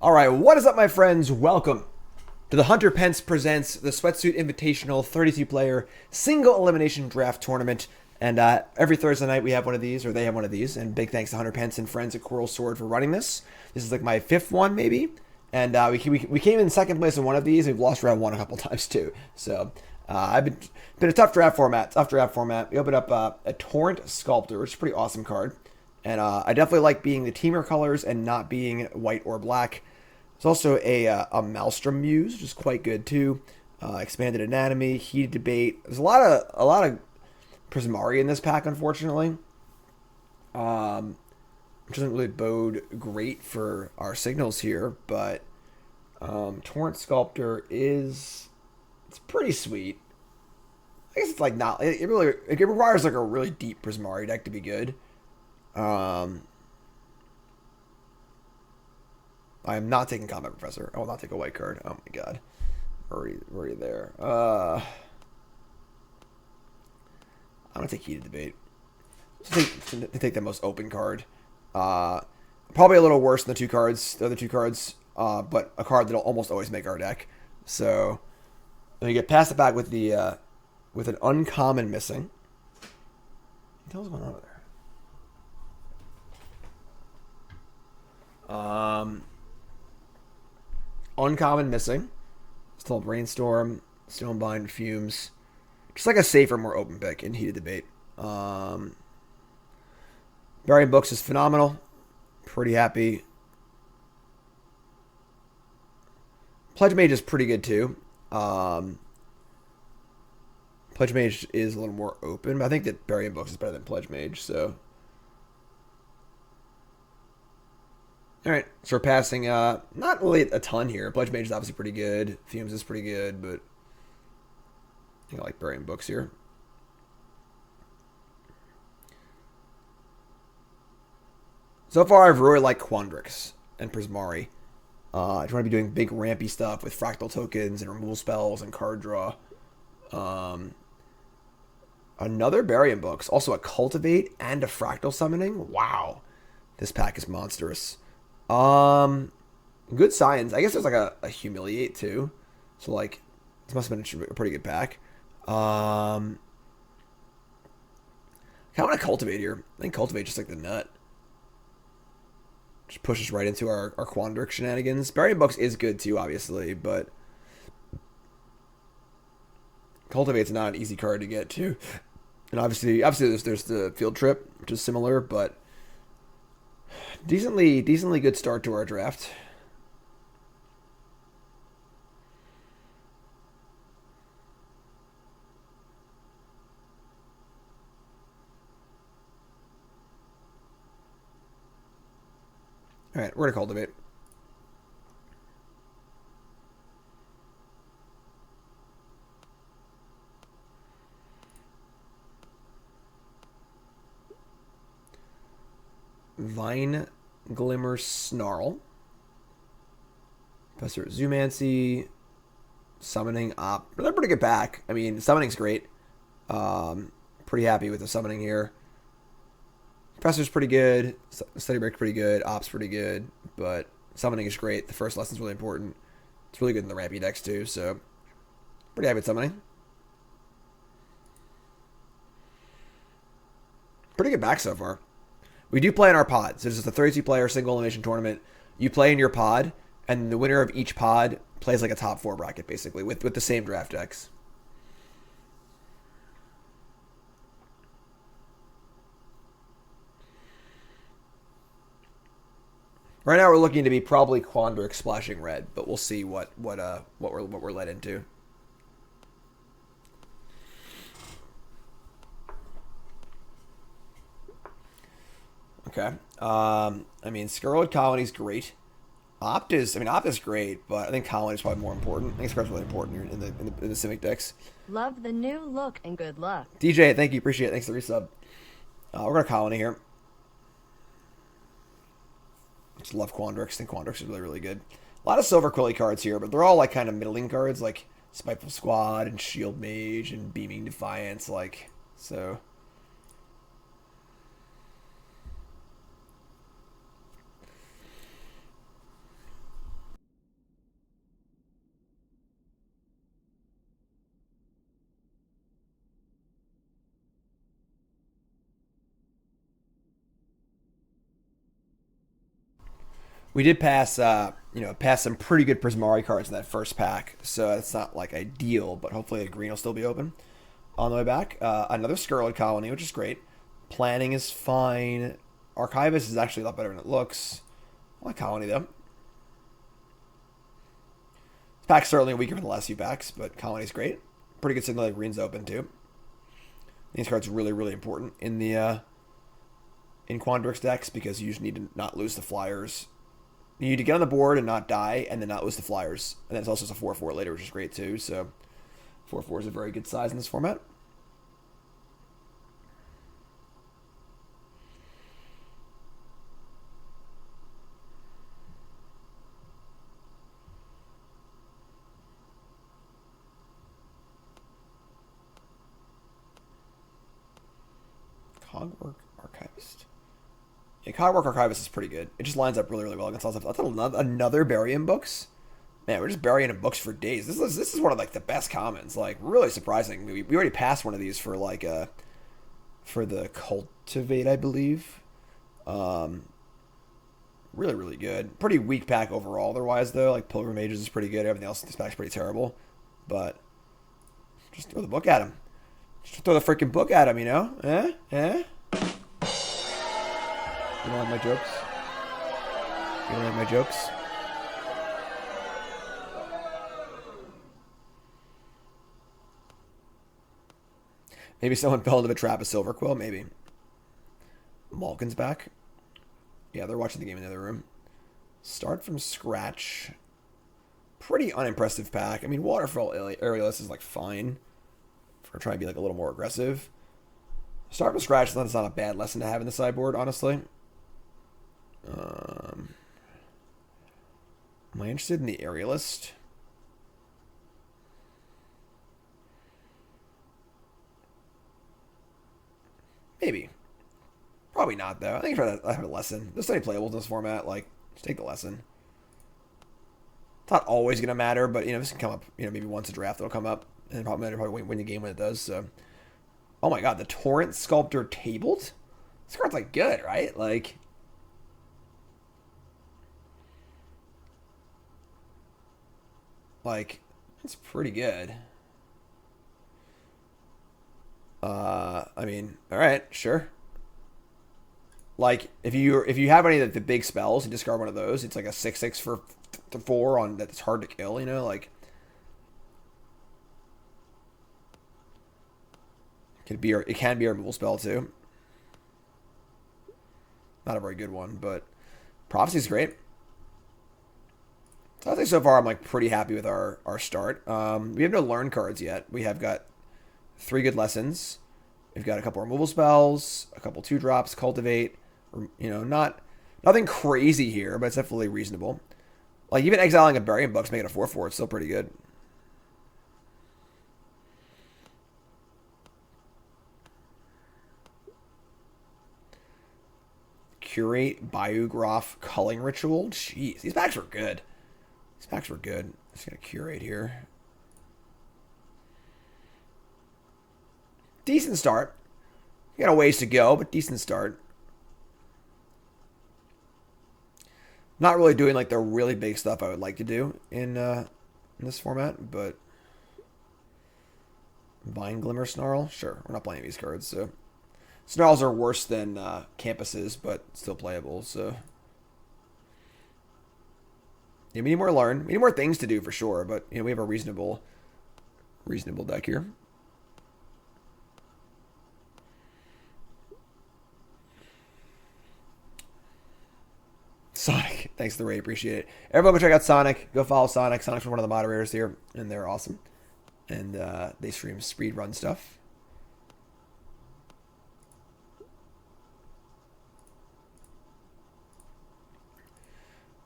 All right, what is up, my friends? Welcome to the Hunter Pence presents the Sweatsuit Invitational 32-player single elimination draft tournament. And every Thursday night we have one of these, or they have one of these. And big thanks to Hunter Pence and friends at Coral Sword for running this. This is like my fifth one, maybe. And we came in second place in one of these. We've lost round one a couple times too. So I've been a tough draft format. We opened up a Torrent Sculptor, which is a pretty awesome card. And I definitely like being the teamer colors and not being white or black. There's also a Maelstrom Muse, which is quite good too. Expanded Anatomy, Heated Debate. There's a lot of Prismari in this pack, unfortunately, which doesn't really bode great for our signals here. But Torrent Sculptor it's pretty sweet. I guess it's like not it really it requires like a really deep Prismari deck to be good. I am not taking Combat Professor. I will not take a white card. Oh my god. Already there. I'm going to take Heated Debate. Take the most open card. Probably a little worse than the other two cards, but a card that'll almost always make our deck. So, then you get past it back with with an uncommon missing. What the hell's going on over there? Uncommon missing. Still Brainstorm, Stonebind, Fumes. Just like a safer, more open pick in Heated Debate. Burying Books is phenomenal. Pretty happy. Pledge Mage is pretty good too. Pledge Mage is a little more open, but I think that Burying Books is better than Pledge Mage, so. Alright, so we're passing, not really a ton here. Pledge Mage is obviously pretty good. Fumes is pretty good, but I think I like Burying Books here. So far, I've really liked Quandrix and Prismari. I want to be doing big rampy stuff with fractal tokens and removal spells and card draw. Another Burying Books, also a Cultivate and a Fractal Summoning. Wow, this pack is monstrous. Good Science. I guess there's like a Humiliate too. So like, this must have been a pretty good pack. Kind of want to Cultivate here. I think Cultivate just like the nut. Just pushes right into our Quandrix shenanigans. Burying Books is good too, obviously, but Cultivate's not an easy card to get to. And obviously there's the Field Trip, which is similar, but decently good start to our draft. All right, we're gonna Cultivate. Vine Glimmer Snarl. Professor Zoomancy. Summoning Op. They're pretty good pack. I mean, Summoning's great. Pretty happy with the Summoning here. Professor's pretty good. Study Break's pretty good. Op's pretty good. But Summoning is great. The first lesson's really important. It's really good in the Rampy decks too, so pretty happy with Summoning. Pretty good back so far. We do play in our pods. This is a 32-player single elimination tournament. You play in your pod, and the winner of each pod plays like a top 4 bracket, basically, with the same draft decks. Right now, we're looking to be probably Quandrix splashing red, but we'll see what we're led into. Okay. I mean, Skirled Colony's great. Opt is great, but I think Colony's probably more important. I think Skirled's really important in the Simic decks. Love the new look and good luck. DJ, thank you, appreciate it. Thanks for the resub. We're gonna Colony here. Just love Quandrix. I think Quandrix is really good. A lot of Silver Quilly cards here, but they're all like kind of middling cards, like Spiteful Squad and Shield Mage and Beaming Defiance, like so. We did pass, pass some pretty good Prismari cards in that first pack, so it's not like ideal, but hopefully a green will still be open on the way back. Another Scarlet Colony, which is great. Planning is fine. Archivist is actually a lot better than it looks. I like Colony though. This pack's certainly weaker than the last few packs, but Colony's great. Pretty good signal that green's open too. These cards are really, really important in the in Quandrix decks because you just need to not lose the flyers. You need to get on the board and not die, and then not lose the flyers. And then it's also just a 4/4 later, which is great too. So 4/4 is a very good size in this format. Cogwork Archivist. Yeah, Cogwork Archivist is pretty good. It just lines up really, really well against all stuff. Another burying books. Man, we're just burying in books for days. This is one of like the best commons. Like really surprising. We already passed one of these for like for the Cultivate, I believe. Really, really good. Pretty weak pack overall. Otherwise, though, like Pilgrimages is pretty good. Everything else in this pack's pretty terrible. But just throw the book at him. Just throw the freaking book at him, you know? You don't like my jokes? You don't like my jokes? Maybe someone fell into the trap of Silver Quill, maybe. Malkin's back. Yeah, they're watching the game in the other room. Start from scratch. Pretty unimpressive pack. I mean, Waterfall Aerialist is like fine for trying to be like a little more aggressive. Start from scratch is not a bad lesson to have in the sideboard, honestly. Am I interested in the Aerialist? Maybe. Probably not, though. I think I have a lesson. There's so many playables in this format. Like, just take the lesson. It's not always going to matter, but, this can come up, maybe once a draft it'll come up. And probably win the game when it does, so. Oh my god, the Torrent Sculptor tabled? This card's, like, good, right? Like, it's pretty good. I mean, alright, sure. Like, if you have any of the big spells and discard one of those, it's like a 6/6 for 4 on that's hard to kill, like. It can be a removal spell too. Not a very good one, but Prophecy's great. So I think so far I'm like pretty happy with our start. We have no learn cards yet. We have got 3 good lessons. We've got a couple removal spells, a couple 2-drops, cultivate. Nothing crazy here, but it's definitely reasonable. Like even exiling a burying book's making a 4/4. It's still pretty good. Curate Biograph Culling Ritual. Jeez, these packs were good. Just gonna curate here. Decent start. We got a ways to go, but decent start. Not really doing like the really big stuff I would like to do in this format, but Vine Glimmer Snarl? Sure, we're not playing these cards, so Snarls are worse than Campuses, but still playable, so yeah, we need more learn. We need more things to do for sure, but we have a reasonable deck here. Sonic. Thanks to the raid. Appreciate it. Everyone go check out Sonic. Go follow Sonic. Sonic's one of the moderators here, and they're awesome. And they stream speed run stuff.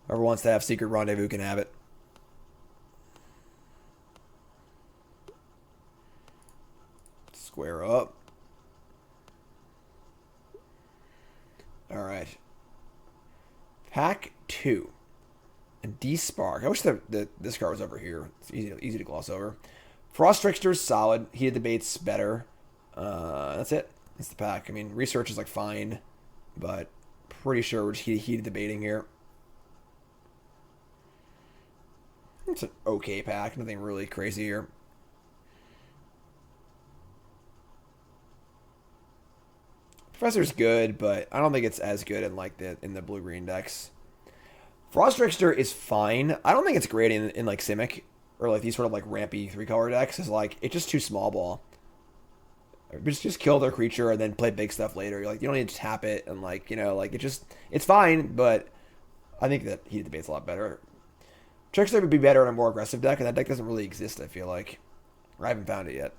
Whoever wants to have Secret Rendezvous can have it. Square up. All right. Pack 2. And D-Spark. I wish this card was over here. It's easy to gloss over. Frost Trickster's solid. Heated Debate's better. That's it. That's the pack. I mean, Research is like fine, but pretty sure we're just heated debating here. It's an okay pack. Nothing really crazy here. Professor's good, but I don't think it's as good in like the blue green decks. Frost Trickster is fine. I don't think it's great in like Simic or like these sort of like rampy 3-color decks. Is like it's just too small ball. Just kill their creature and then play big stuff later. You're like you don't need to tap it and like like it's fine, but I think that Heated Debate's a lot better. Trickster would be better in a more aggressive deck, and that deck doesn't really exist. I feel like I haven't found it yet.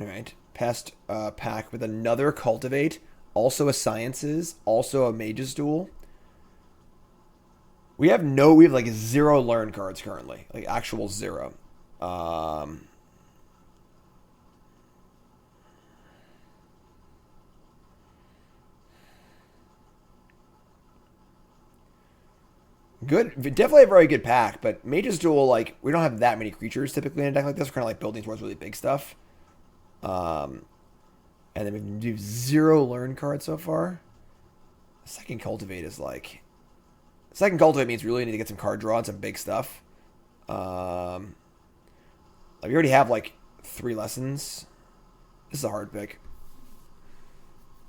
All right, past pack with another Cultivate, also a Sciences, also a Mage's Duel. We have like 0 learn cards currently, like actual 0. Um, Good, definitely a very good pack, but Mage's Duel, like we don't have that many creatures typically in a deck like this. We're kind of like building towards really big stuff. Um, and then we do 0 learn cards so far. Second Cultivate is like second Cultivate means we really need to get some card draw and some big stuff. Um, like we already have like 3 lessons. This is a hard pick.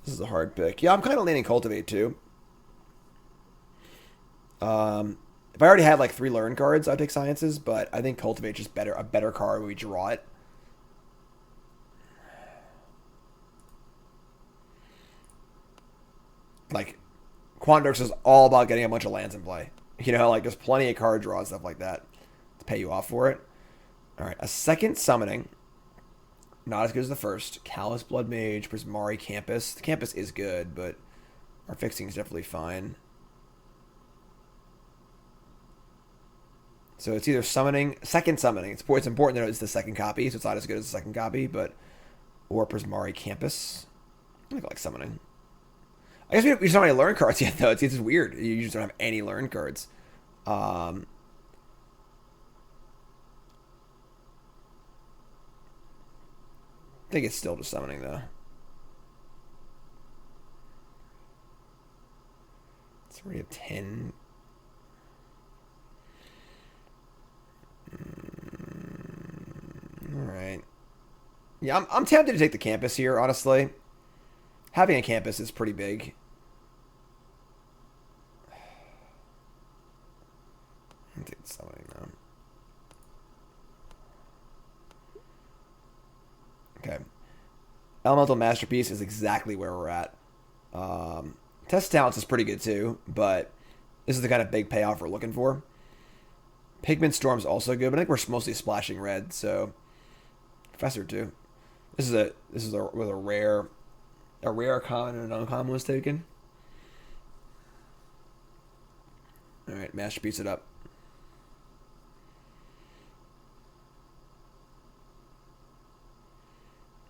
This is a hard pick. Yeah, I'm kind of leaning Cultivate too. If I already had like 3 learn cards, I'd take Sciences, but I think Cultivate's just a better card when we draw it. Like, Quandrix is all about getting a bunch of lands in play. Like there's plenty of card draw and stuff like that to pay you off for it. All right, a second summoning. Not as good as the first. Callous Blood Mage, Prismari Campus. The Campus is good, but our fixing is definitely fine. So it's either second summoning. It's important to note it's the second copy, so it's not as good as the second copy, or Prismari Campus. I think I like summoning. I guess we just don't have any learn cards yet, though. It's just weird. You just don't have any learn cards. I think it's still just summoning, though. It's already a 10. All right. Yeah, I'm tempted to take the Campus here, honestly. Having a Campus is pretty big. I think it's summoning now. Okay. Elemental Masterpiece is exactly where we're at. Test Talents is pretty good too, but this is the kind of big payoff we're looking for. Pigment Storm's also good, but I think we're mostly splashing red, so Professor too. This is with a rare common and an uncommon was taken. All right, Masterpiece it up.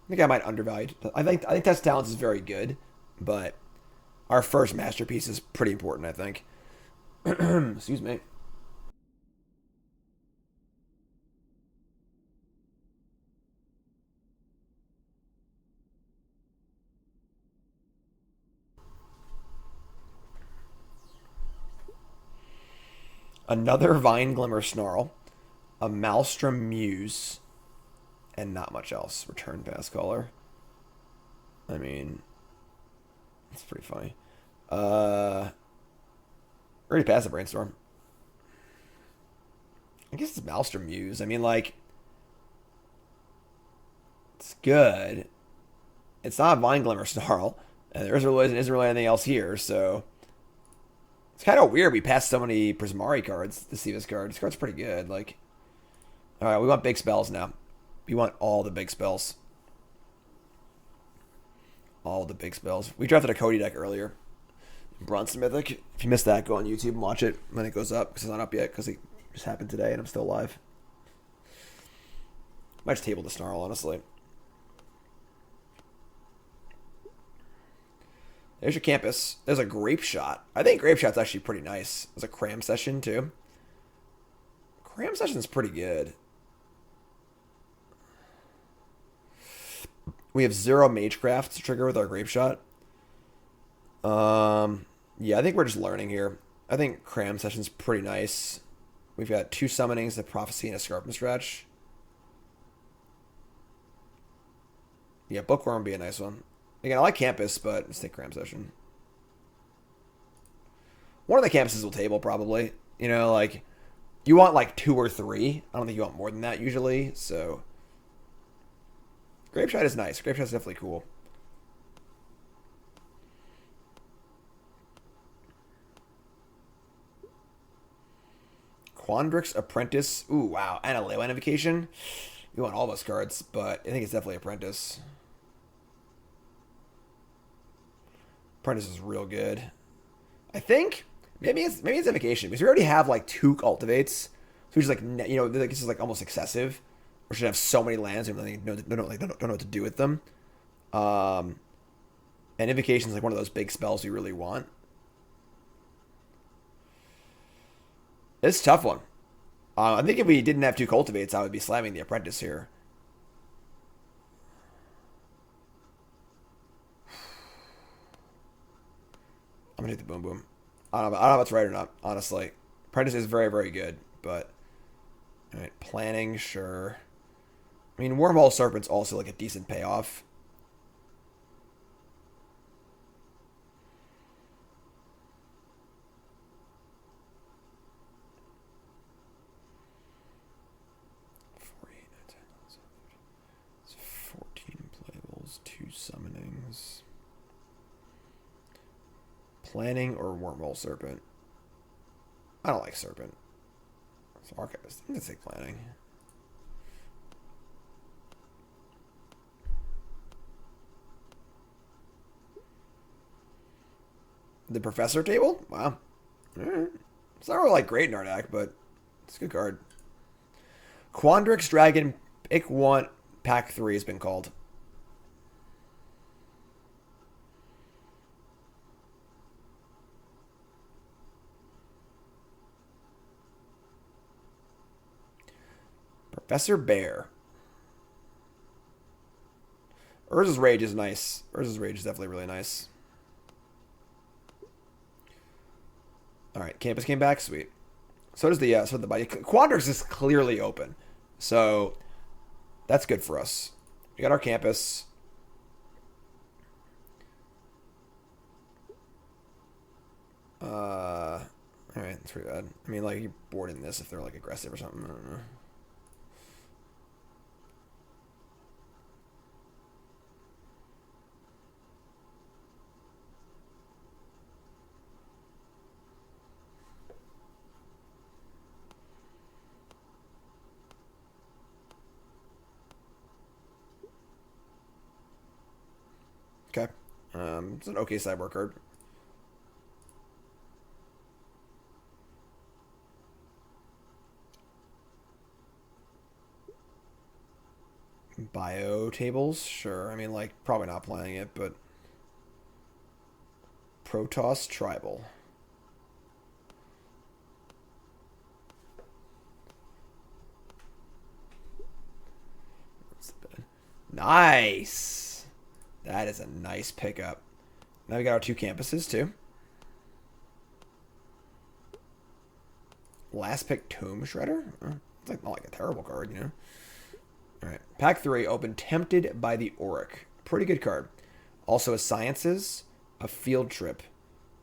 I think I might undervalue. I think Test Talents is very good, but our first Masterpiece is pretty important, I think. Excuse me. Another Vine Glimmer Snarl, a Maelstrom Muse, and not much else. Return Pass Caller. I mean, it's pretty funny. Already passed the Brainstorm. I guess it's Maelstrom Muse. I mean, like, it's good. It's not Vine Glimmer Snarl, and there isn't really anything else here, so it's kind of weird we passed so many Prismari cards to see this card. This card's pretty good. Like, all right, we want big spells now. We want all the big spells. All the big spells. We drafted a Cody deck earlier. Bronze Mythic. If you missed that, go on YouTube and watch it when it goes up, because it's not up yet, because it just happened today and I'm still live. Might just table the Snarl, honestly. There's your campus. There's a grape shot. I think grape shot's actually pretty nice. There's a cram session too. Cram session's pretty good. We have 0 Magecraft to trigger with our grape shot. Yeah, I think we're just learning here. I think cram session's pretty nice. We've got 2 summonings, a prophecy, and a scarp stretch. Yeah, bookworm would be a nice one. Again, I like campus, but let's take cram session. One of the campuses will table probably. You know, like you want like 2 or 3. I don't think you want more than that usually. So grape shot is nice. Grape shot is definitely cool. Quandrix Apprentice. Ooh, wow. And a Leyline Invocation. You want all those cards, but I think it's definitely Apprentice. Apprentice is real good. I think maybe it's Invocation because we already have like 2 cultivates, so we just like this is like almost excessive. We should have so many lands and they don't know what to do with them. And Invocation is like one of those big spells we really want. It's a tough one. I think if we didn't have 2 cultivates, I would be slamming the Apprentice here. I'm gonna hit the boom boom. I don't know if that's right or not, honestly. Apprentice is very, very good, but alright, planning, sure. I mean, Wormhole Serpent's also like a decent payoff. It's 14 playables, 2 summonings. Planning or Wormhole Serpent? I don't like Serpent. It's Archivist. I'm going to take Planning. The Professor table? Wow. Alright. It's not really like great in our deck, but it's a good card. Quandrix Dragon, pick 1, pack 3 has been called. Professor Bear. Urza's Rage is nice. Urza's Rage is definitely really nice. Alright, Campus came back. Sweet. So does the body. Quandrix is clearly open. So that's good for us. We got our Campus. Alright, that's pretty bad. I mean, like, you're boarding this if they're, like, aggressive or something. I don't know. Okay. It's an okay sideboard card. Bio tables? Sure. I mean, like, probably not playing it, but... Protoss Tribal. Nice! That is a nice pickup. Now we got our 2 campuses, too. Last pick, Tomb Shredder? It's like not like a terrible card, you know? Alright. Pack 3, open Tempted by the Auric. Pretty good card. Also a Sciences, a Field Trip,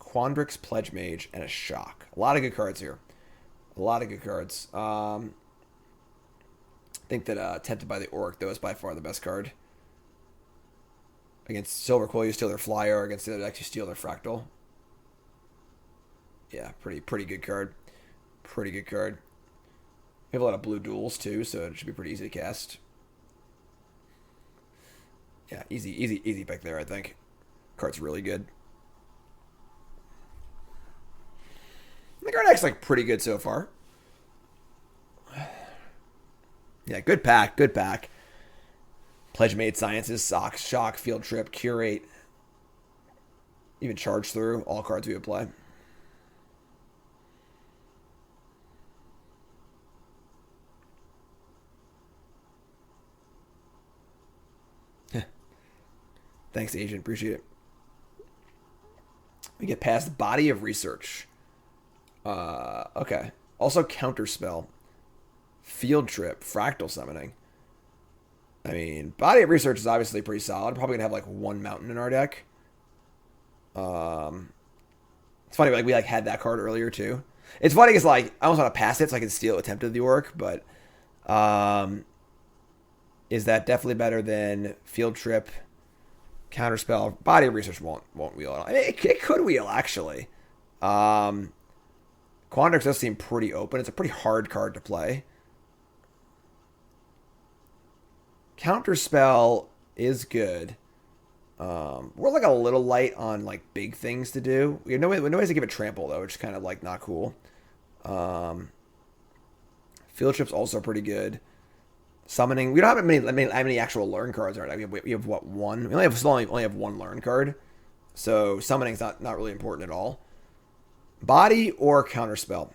Quandrix Pledge Mage, and a Shock. A lot of good cards here. A lot of good cards. I think that Tempted by the Auric, though, is by far the best card. Against Silver Quill, you steal their Flyer. Against the other decks, you steal their Fractal. Yeah, pretty good card. Pretty good card. We have a lot of blue duels, too, so it should be pretty easy to cast. Yeah, easy pick there, I think. Card's really good. I think our deck's like pretty good so far. Yeah, good pack, good pack. Pledge Made Sciences, Socks, Shock, Field Trip, Curate. Even charge through all cards we would play. Thanks, Agent. Appreciate it. We get past Body of Research. Okay. Also Counterspell. Field Trip. Fractal Summoning. I mean, Body of Research is obviously pretty solid. Probably going to have like one mountain in our deck. It's funny, like we like had that card earlier too. It's funny because like I almost want to pass it so I can steal Attempted the Orc, but is that definitely better than Field Trip, Counterspell? Body of Research won't wheel at all. I mean, it could wheel actually. Quandrix does seem pretty open. It's a pretty hard card to play. Counterspell is good. We're like a little light on like big things to do. We have no ways to give it trample though, which is kind of like not cool. Field Trip's also pretty good. Summoning, we don't have many actual learn cards right now. We have what, one? We only have one learn card, so summoning's not really important at all. Body or Counterspell.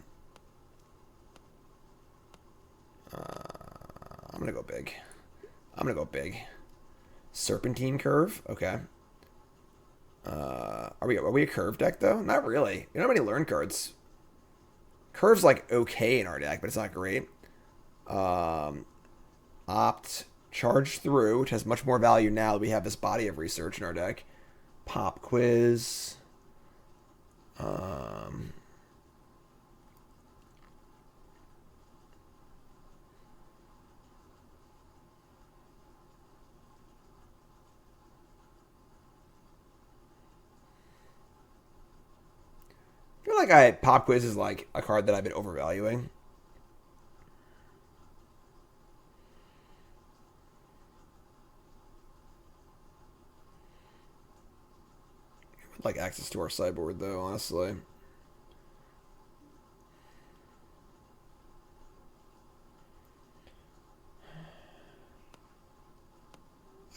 I'm gonna go big. Serpentine Curve, okay. Are we a curve deck though? Not really. We don't have any learn cards. Curve's like okay in our deck, but it's not great. Opt Charge Through, which has much more value now that we have this Body of Research in our deck. Pop Quiz. I feel like Pop Quiz is like a card that I've been overvaluing. I'd like access to our sideboard though, honestly.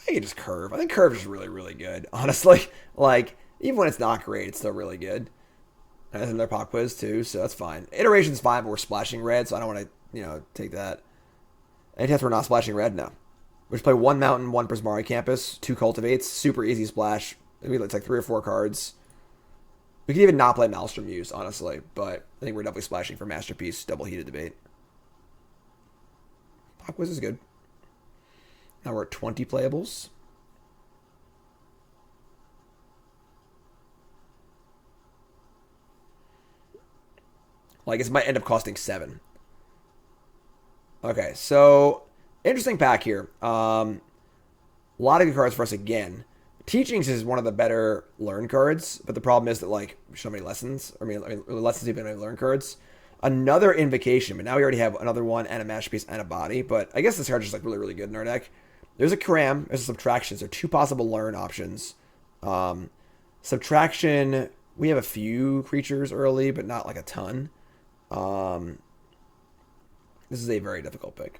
I can just Curve. I think Curve is really, really good. Honestly, like even when it's not great, it's still really good. And there's another Pop Quiz too, so that's fine. Iteration's fine, but we're splashing red, so I don't want to, take that. Anytime we're not splashing red, no. We just play one Mountain, one Prismari Campus, two Cultivates, super easy splash. It's like 3 or 4 cards. We could even not play Maelstrom Use, honestly, but I think we're definitely splashing for Masterpiece, Double Heated Debate. Pop Quiz is good. Now we're at 20 playables. Like, it might end up costing 7. Okay, so interesting pack here. A lot of good cards for us again. Teachings is one of the better learn cards, but the problem is that like so many lessons. I mean lessons even many learn cards. Another Invocation, but now we already have another one and a Masterpiece and a Body. But I guess this card is like really, really good in our deck. There's a Cram, there's a Subtraction. There are 2 possible learn options. Subtraction, we have a few creatures early, but not like a ton. This is a very difficult pick.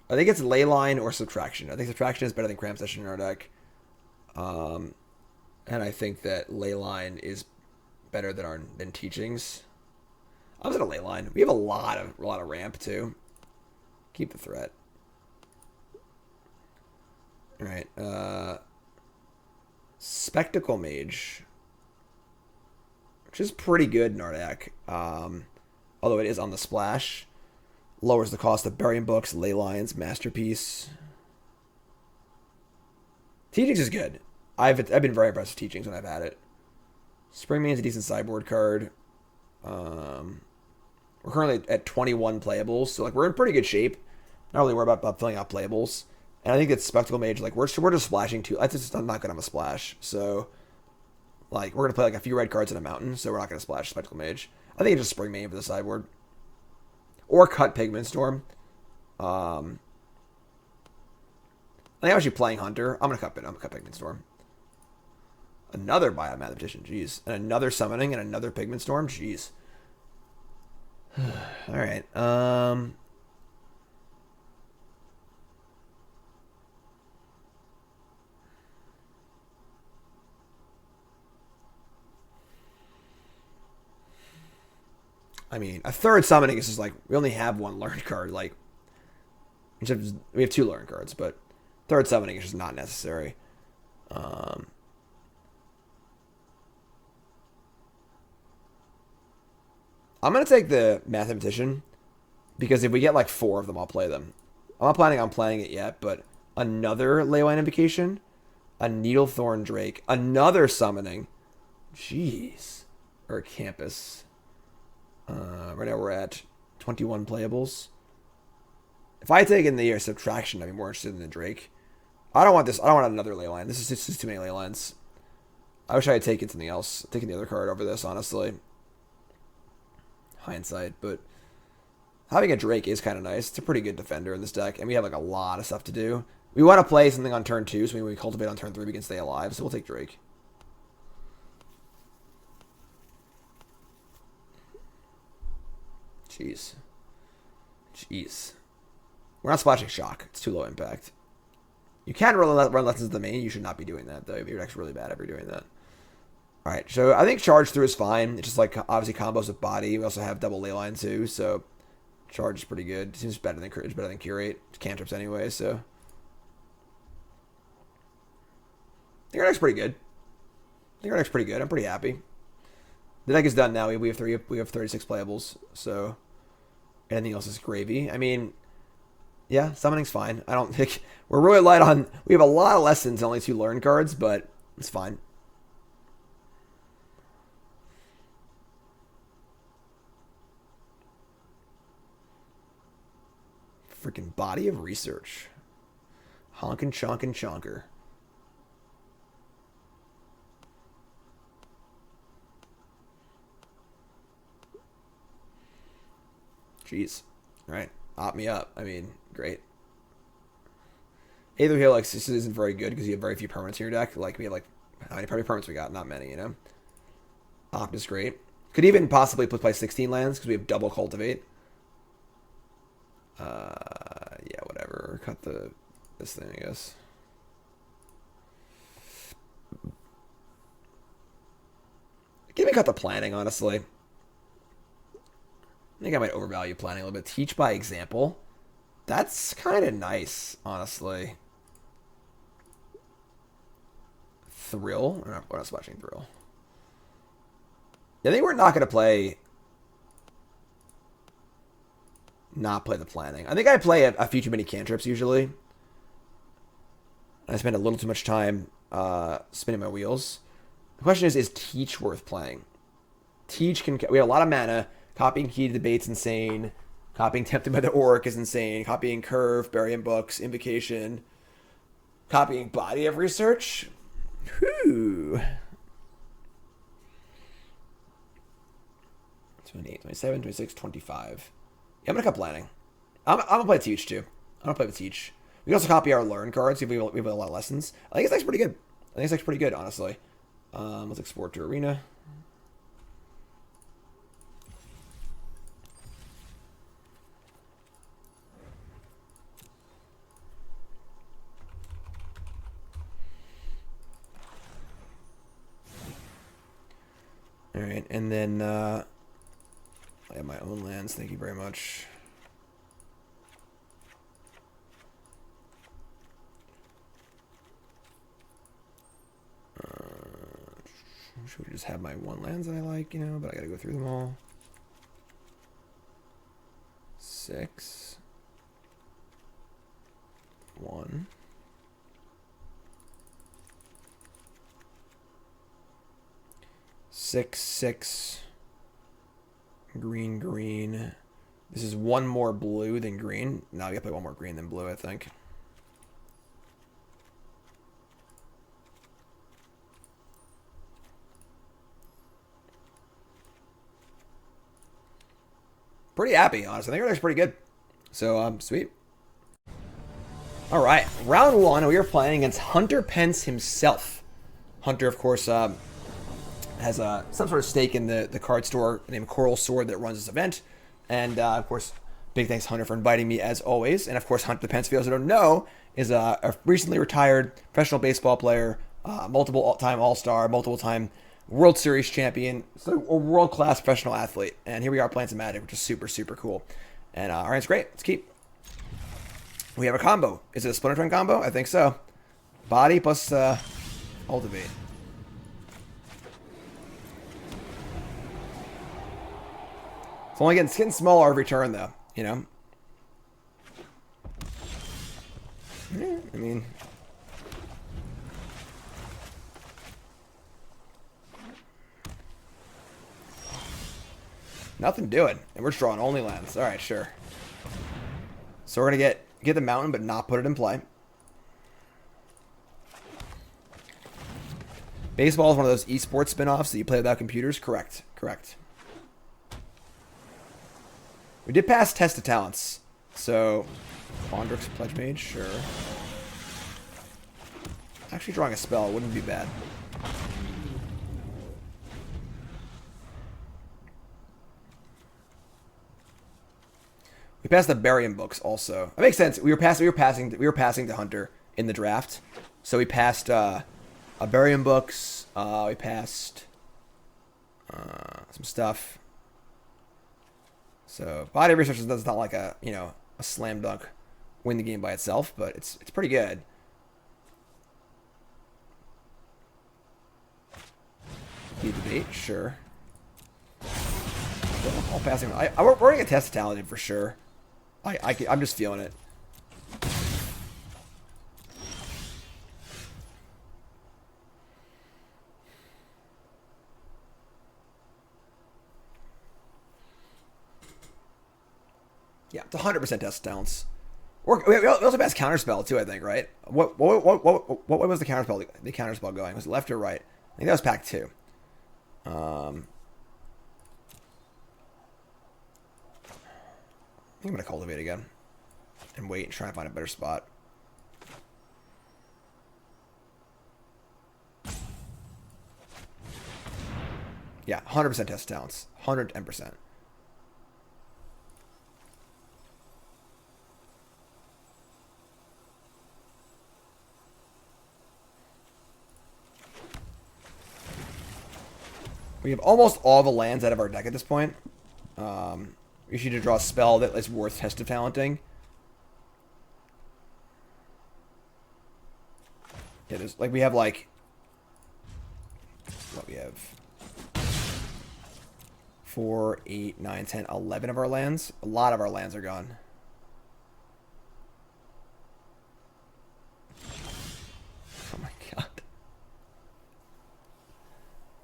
I think it's Leyline or Subtraction. I think Subtraction is better than Cram Session in our deck. And I think that Leyline is better than Teachings. I was at a Leyline. We have a lot of ramp too. Keep the threat. All right. Spectacle Mage, which is pretty good in our deck. Although it is on the splash. Lowers the cost of Burying Books, Ley Lines, Masterpiece. Teachings is good. I've been very impressed with Teachings when I've had it. Springmane is a decent sideboard card. We're currently at 21 playables, so like we're in pretty good shape. Not really worried about filling out playables. And I think that Spectacle Mage, like we're just splashing too. That's just not gonna have a splash. So like we're gonna play like a few red cards in a mountain, so we're not gonna splash Spectacle Mage. I think it's just Springmane for the sideboard. Or cut Pigment Storm. I think I'm actually playing Hunter. I'm gonna cut Pigment Storm. Another Biomathematician, jeez. And another Summoning and another Pigment Storm, jeez. Alright. I mean, a third summoning is just like, we only have one learn card. Like, we have two learn cards, but third summoning is just not necessary. Um, I'm going to take the Mathematician because if we get like four of them, I'll play them. I'm not planning on playing it yet, but another Leyline Invocation, a Needlethorn Drake, another summoning. Jeez. Or Campus. Right now we're at 21 playables. If I had taken the Subtraction, I'd be more interested in the Drake. I don't want this. I don't want another Leyline. This is just too many Leylines. I wish I had taken something else. Taken the other card over this, honestly. Hindsight, but having a Drake is kind of nice. It's a pretty good defender in this deck, and we have like a lot of stuff to do. We want to play something on turn 2, so when we cultivate on turn 3, we can stay alive. So we'll take Drake. Jeez. We're not splashing Shock. It's too low impact. You can run Lessons of the Main. You should not be doing that, though. Your deck's really bad if you're doing that. Alright, so I think Charge Through is fine. It's just like, obviously, combos with Body. We also have double Leyline, too, so Charge is pretty good. It seems better than Curate. It's cantrips anyway, so I think our deck's pretty good. I'm pretty happy. The deck is done now. We have 36 playables, so anything else is gravy. I mean, yeah, summoning's fine. I don't think we're really light on. We have a lot of lessons, only 2 learn cards, but it's fine. Freaking Body of Research. Honkin' Chonkin' Chonker. Jeez. Alright. Opt me up. I mean, great. Aether Heal like isn't very good because you have very few permanents in your deck. Like, we have like, how many permanents we got? Not many, you know? Opt is great. Could even possibly play 16 lands because we have double Cultivate. Yeah, whatever. Cut this thing, I guess. Give me cut the planning, honestly. I think I might overvalue planning a little bit. Teach by example. That's kind of nice, honestly. Thrill? We're not splashing Thrill. I think we're not going to play... Not play the planning. I think I play a few too many cantrips, usually. I spend a little too much time spinning my wheels. The question is Teach worth playing? Teach can... We have a lot of mana. Copying Key to the Bait's insane. Copying Tempted by the Orc is insane. Copying Curve, Burying Books, Invocation. Copying Body of Research. Whew. 28, 27, 26, 25. Yeah, I'm going to cut planning. I'm going to play Teach, too. I'm going to play with Teach. We can also copy our Learn cards. We have a lot of lessons. I think it's actually pretty good. Honestly. Let's export to Arena. Alright, and then I have my own lands, thank you very much. Should we just have my one lands that I like, you know, but I gotta go through them all. 6 1 6 6 green. This is one more blue than green. Now we gotta play one more green than blue, I think. Pretty happy, honestly. I think our deck's pretty good. So, sweet. All right, round 1. We are playing against Hunter Pence himself. Hunter, of course, has some sort of stake in the card store named Coral Sword that runs this event. And, of course, big thanks to Hunter for inviting me, as always. And, of course, Hunter Pence, for those who don't know, is a recently retired professional baseball player, multiple-time All-Star, multiple-time World Series champion, so a world-class professional athlete. And here we are playing some Magic, which is super, super cool. And all right, it's great. Let's keep. We have a combo. Is it a Splinter Twin combo? I think so. Body plus Cultivate. It's only getting smaller every turn, though. You know. Yeah, I mean. Nothing doing. And we're drawing only lands. Alright, sure. So we're going to get the mountain, but not put it in play. Baseball is one of those esports spin-offs that you play without computers? Correct. Correct. We did pass Test of Talents. So, Fondrix, Pledge Mage, sure. Actually drawing a spell wouldn't be bad. We passed the Barium books also. That makes sense. We were passing to Hunter in the draft. So we passed Barium books. We passed some stuff. So body research is not like a slam dunk win the game by itself, but it's pretty good. Beat debate, sure. All passing. We're going to get Test talented for sure. I'm just feeling it. Yeah, it's 100% Test talents. We also passed Counterspell too, I think, right? What was the Counterspell? The Counterspell going? Was it left or right? I think that was pack 2. I think I'm going to cultivate again and wait and try and find a better spot. Yeah, 100% Test talents. 110%. We have almost all the lands out of our deck at this point. We should draw a spell that is worth Test of Talenting. Yeah, there's like we have like what we have 4, 8, 9, 10, 11 of our lands. A lot of our lands are gone. Oh my god.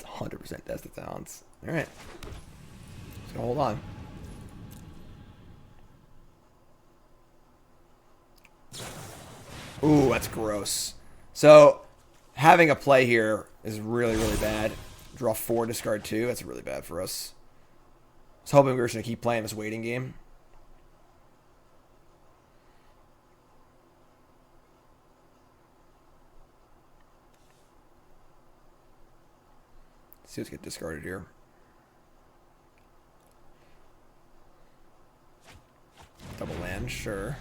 100% Test of Talents. Alright. Just gonna hold on. Ooh, that's gross. So, having a play here is really, really bad. Draw 4, discard 2. That's really bad for us. I was hoping we were just going to keep playing this waiting game. Let's see what's get discarded here. Double land, sure.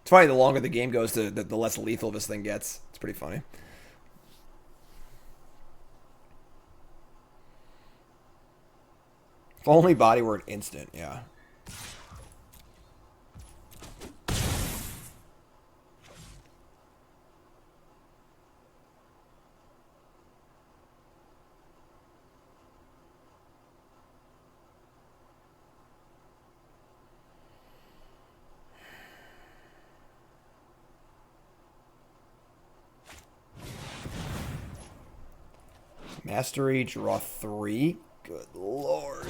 It's funny, the longer the game goes, the less lethal this thing gets. It's pretty funny. If only body were an instant, yeah. Mastery, draw 3. Good lord.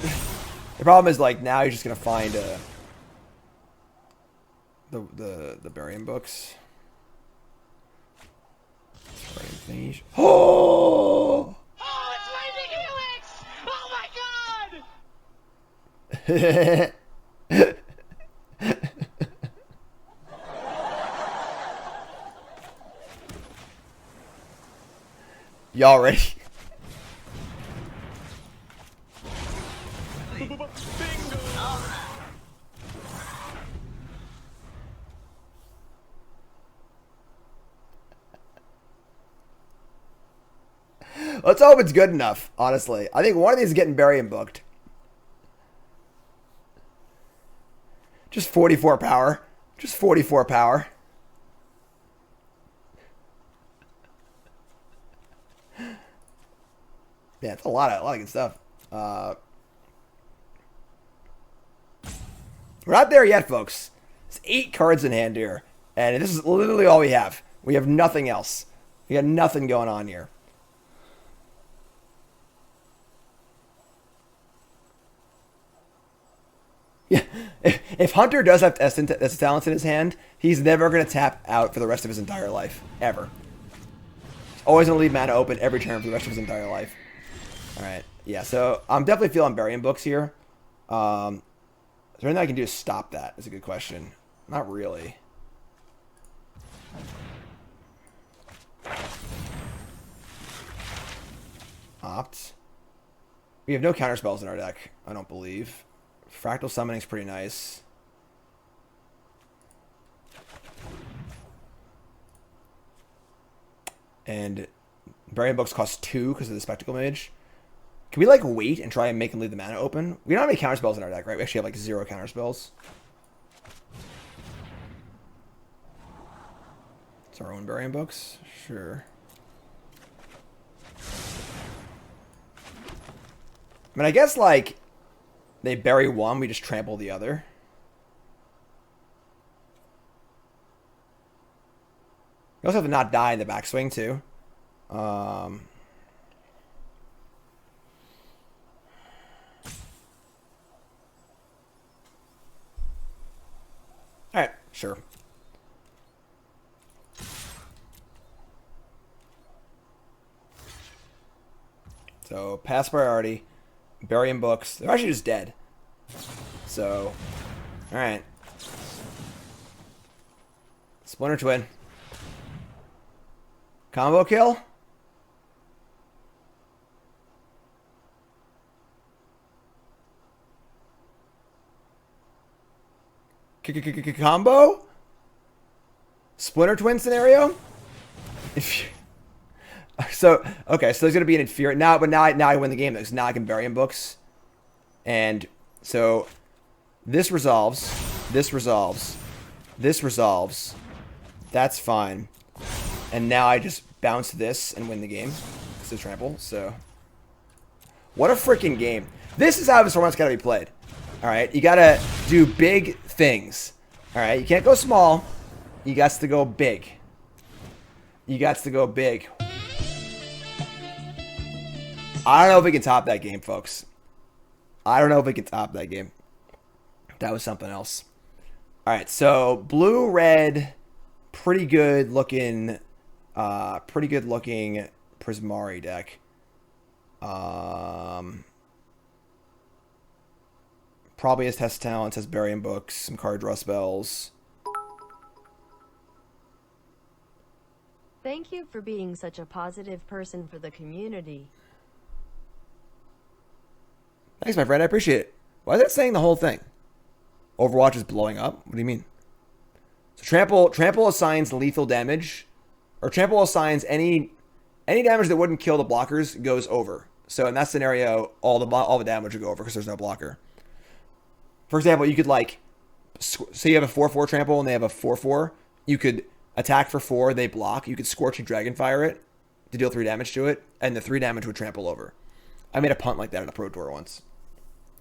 The problem is, like, now you're just gonna find the Barium books. Oh! Oh, it's Lightning Helix! Oh my god! Y'all ready? Let's hope it's good enough, honestly. I think one of these is getting burying booked. Just 44 power. Just 44 power. Yeah, it's a lot of good stuff. We're not there yet, folks. There's 8 cards in hand here. And this is literally all we have. We have nothing else. We got nothing going on here. Yeah, if Hunter does have S talents in his hand, he's never going to tap out for the rest of his entire life. Ever. He's always going to leave mana open every turn for the rest of his entire life. Alright, yeah, so I'm definitely feeling burying books here. Is there anything I can do to stop that? Is a good question. Not really. Opt. We have no counter spells in our deck, I don't believe. Fractal Summoning's pretty nice. And Burying Books cost 2 because of the Spectacle Mage. Can we, like, wait and try and make him leave the mana open? We don't have any counter spells in our deck, right? We actually have, like, 0 counter spells. It's our own Burying Books? Sure. I mean, I guess, like, they bury one, we just trample the other. We also have to not die in the backswing, too. Alright, sure. So, pass priority. Burying books. They're actually just dead. So, alright. Splinter Twin. Combo kill? Combo? Splinter Twin scenario? So, okay, so there's going to be an inferior... Now I win the game, because now I can bury in books. And so, this resolves. This resolves. This resolves. That's fine. And now I just bounce this and win the game. It's a trample, so... What a freaking game. This is how this format's got to be played. Alright, you got to do big things. Alright, you can't go small. You got to go big. You got to go big. I don't know if we can top that game, folks. I don't know if we can top that game. That was something else. Alright, so blue-red, pretty good looking Prismari deck. Probably has test talents, has burying books, some card draw spells. Thank you for being such a positive person for the community. Thanks, my friend. I appreciate it. Why is that saying the whole thing? Overwatch is blowing up? What do you mean? So trample assigns lethal damage, or trample assigns any damage that wouldn't kill the blockers goes over. So in that scenario, all the damage would go over because there's no blocker. For example, you could like, say you have a 4/4 trample and they have a 4/4. You could attack for 4, they block. You could Scorching Dragonfire it to deal 3 damage to it, and the 3 damage would trample over. I made a punt like that at a Pro Tour once.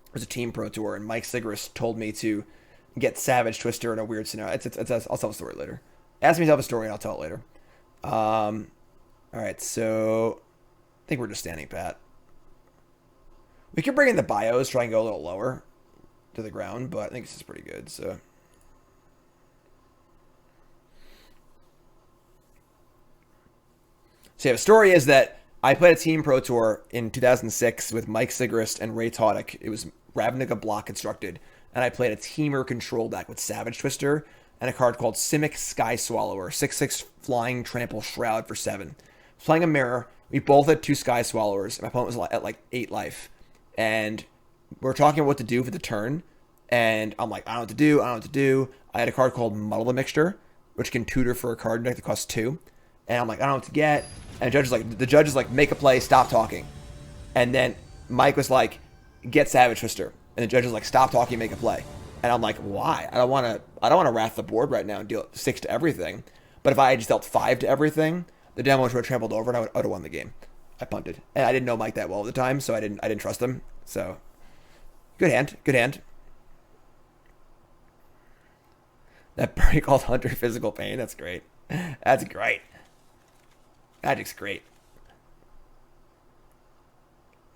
It was a team Pro Tour, and Mike Sigrist told me to get Savage Twister in a weird scenario. I'll tell the story later. Ask me to tell the story, and I'll tell it later. Alright, so I think we're just standing pat. We could bring in the bios, try and go a little lower to the ground, but I think this is pretty good, so... So yeah, the story is that I played a team Pro Tour in 2006 with Mike Sigrist and Ray Todick. It was Ravnica block constructed, and I played a teamer control deck with Savage Twister and a card called Simic Sky Swallower, 6/6 flying trample shroud for 7. Playing a mirror, we both had 2 Sky Swallowers. My opponent was at like 8 life, and we were talking about what to do for the turn. And I'm like, I don't know what to do. I don't know what to do. I had a card called Muddle the Mixture, which can tutor for a card deck that costs 2. And I'm like, I don't know what to get. And the judge is like, make a play, stop talking. And then Mike was like, get Savage Twister. And the judge is like, stop talking, make a play. And I'm like, why? I don't want to wrath the board right now and deal 6 to everything. But if I had just dealt 5 to everything, the demo would have trampled over and I would have won the game. I punted. And I didn't know Mike that well at the time, so I didn't trust him. So good hand. Good hand. That Bernie called Hunter physical pain. That's great. That's great. Magic's great.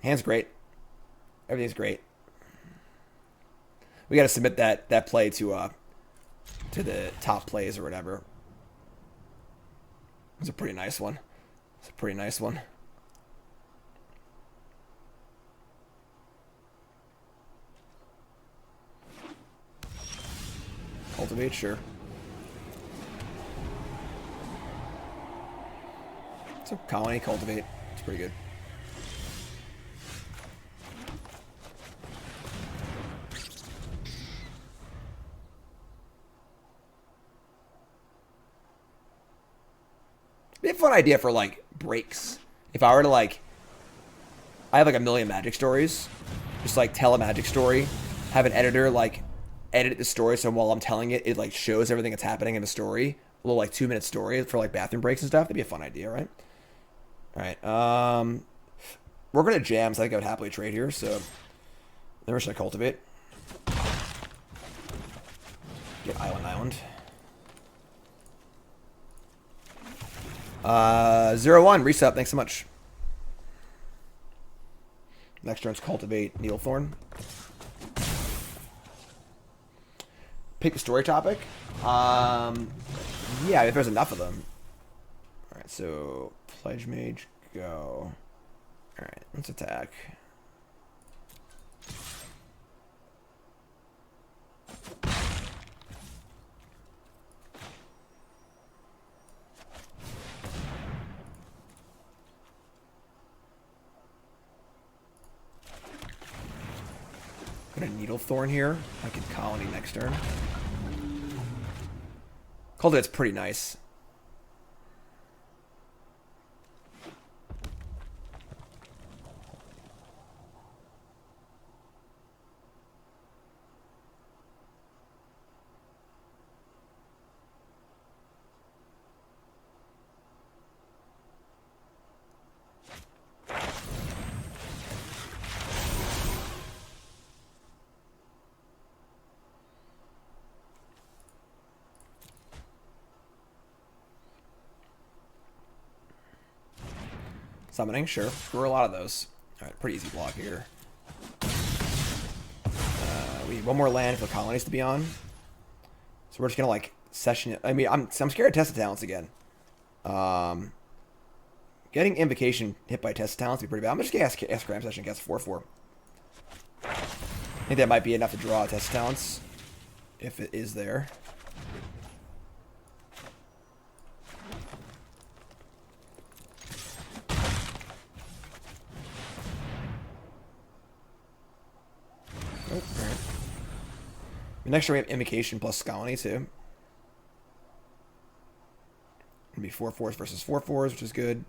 Hand's great. Everything's great. We got to submit that play to the top plays or whatever. It's a pretty nice one. It's a pretty nice one. Cultivate, sure. So colony, cultivate. It's pretty good. Be a fun idea for like breaks. If I were to like, I have like a million Magic stories. Just like tell a Magic story, have an editor like edit the story so while I'm telling it, it like shows everything that's happening in the story. A little like 2-minute story for like bathroom breaks and stuff. That'd be a fun idea, right? All right. We're gonna jam, so I think I would happily trade here. So then we're just gonna cultivate. Get Island. 0-1 reset. Thanks so much. Next turn's cultivate Needlethorn. Pick a story topic. Yeah, if there's enough of them. All right, so Pledge Mage, go. All right, let's attack. Put a Needlethorn here. I could colony next turn. Cultivate's pretty nice. Summoning, sure. We're a lot of those. Alright, pretty easy block here. We need one more land for colonies to be on. So we're just gonna like session it. I mean, I'm scared of Test of Talents again. Getting Invocation hit by Test of Talents would be pretty bad. I'm just gonna ask Cram Session cast 4/4. I think that might be enough to draw Test of Talents. If it is there. Nope, alright. Next turn we have Invocation plus Colony too. It'll be 4/4s versus 4/4s, which is good.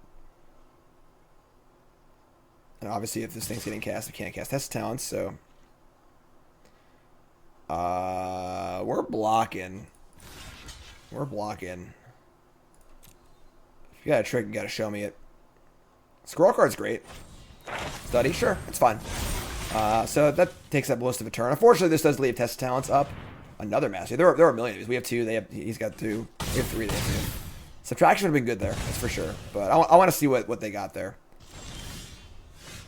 And obviously if this thing's getting cast, we can't cast Test of Talents, so we're blocking. We're blocking. If you got a trick, you gotta show me it. Scroll card's great. Study, sure, it's fine. So that takes up most of a turn. Unfortunately, this does leave Test of Talents up. Another mastery. There are a million of these. We have 2. He's got 2. We have 3. They have 2. Subtraction would have been good there, that's for sure. But I want to see what they got there.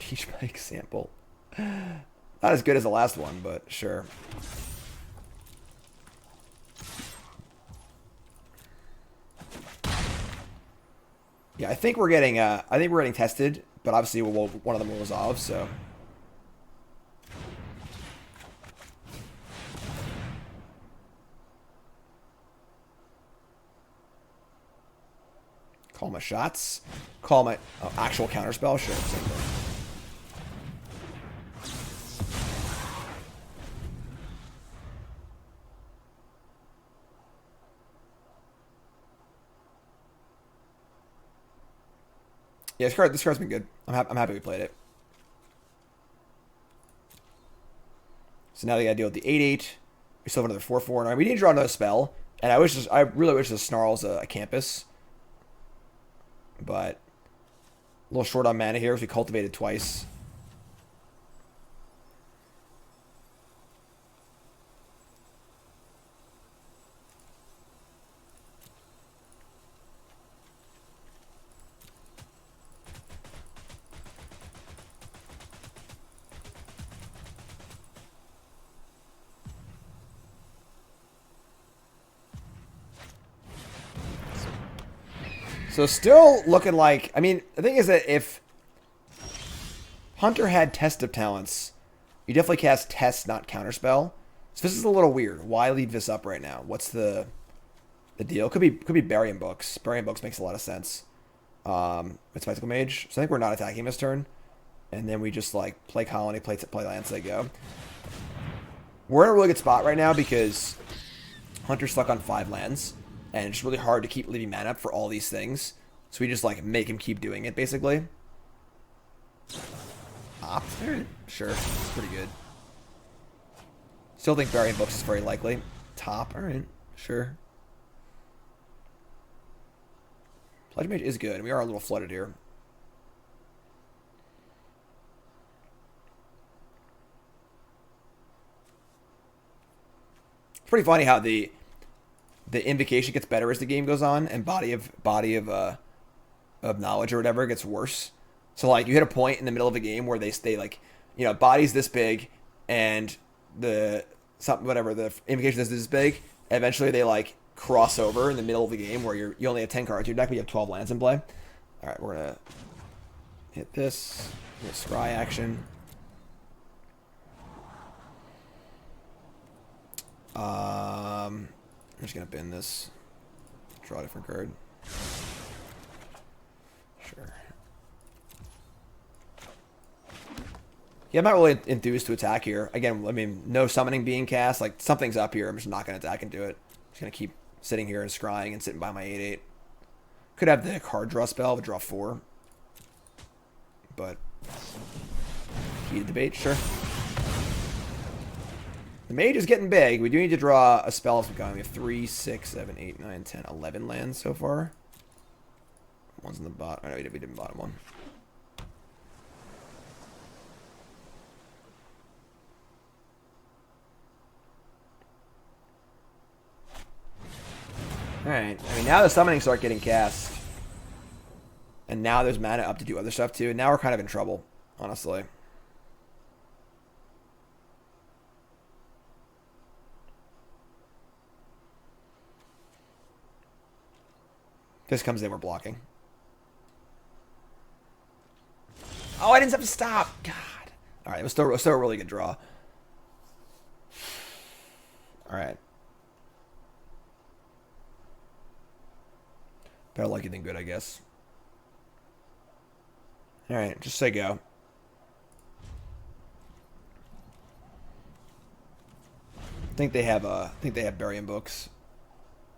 Teach by example. Not as good as the last one, but sure. Yeah, I think we're getting tested, but obviously one of them will resolve. So. Call my shots. Call my actual counterspell. Sure, same thing. Yeah, this card's been good. I'm happy we played it. So now they gotta deal with the 8/8. We still have another 4/4. And we didn't draw another spell. And I really wish the Snarl's a campus. But a little short on mana here because we cultivated twice. So still looking like, I mean, the thing is that if Hunter had Test of Talents, you definitely cast Test, not Counterspell. So this is a little weird. Why leave this up right now? What's the deal? Could be Burying Books. Burying Books makes a lot of sense. It's Spectacle Mage. So I think we're not attacking this turn. And then we just like play Colony, play lands, they go. We're in a really good spot right now because Hunter's stuck on 5 lands. And it's really hard to keep leaving mana up for all these things. So we just like make him keep doing it basically. Opt. Alright. Sure. It's pretty good. Still think Burying Books is very likely. Top. Alright. Sure. Pledge Mage is good. We are a little flooded here. It's pretty funny how the invocation gets better as the game goes on, and body of knowledge or whatever gets worse. So like you hit a point in the middle of the game where they stay like, you know, body's this big, and the invocation is this big. And eventually they like cross over in the middle of the game where you only have 10 cards. You're not gonna have 12 lands in play. All right, we're gonna hit this. Scry action. I'm just gonna bin this. Draw a different card. Sure. Yeah, I'm not really enthused to attack here. Again, I mean, no summoning being cast. Like, something's up here. I'm just not gonna attack and do it. I'm just gonna keep sitting here and scrying and sitting by my 8/8. Could have the card draw spell, but draw 4. But heated debate, sure. The mage is getting big. We do need to draw a spell as we go. We have 3, 6, 7, 8, 9, 10, 11 lands so far. One's in the bottom. Oh, no, we didn't bottom one. Alright. I mean, now the summonings start getting cast. And now there's mana up to do other stuff too. And now we're kind of in trouble, honestly. This comes in, we're blocking. Oh, I didn't have to stop. God. All right, it was still a really good draw. All right. Better lucky than good, I guess. All right, just say go. I think they have Burying Books.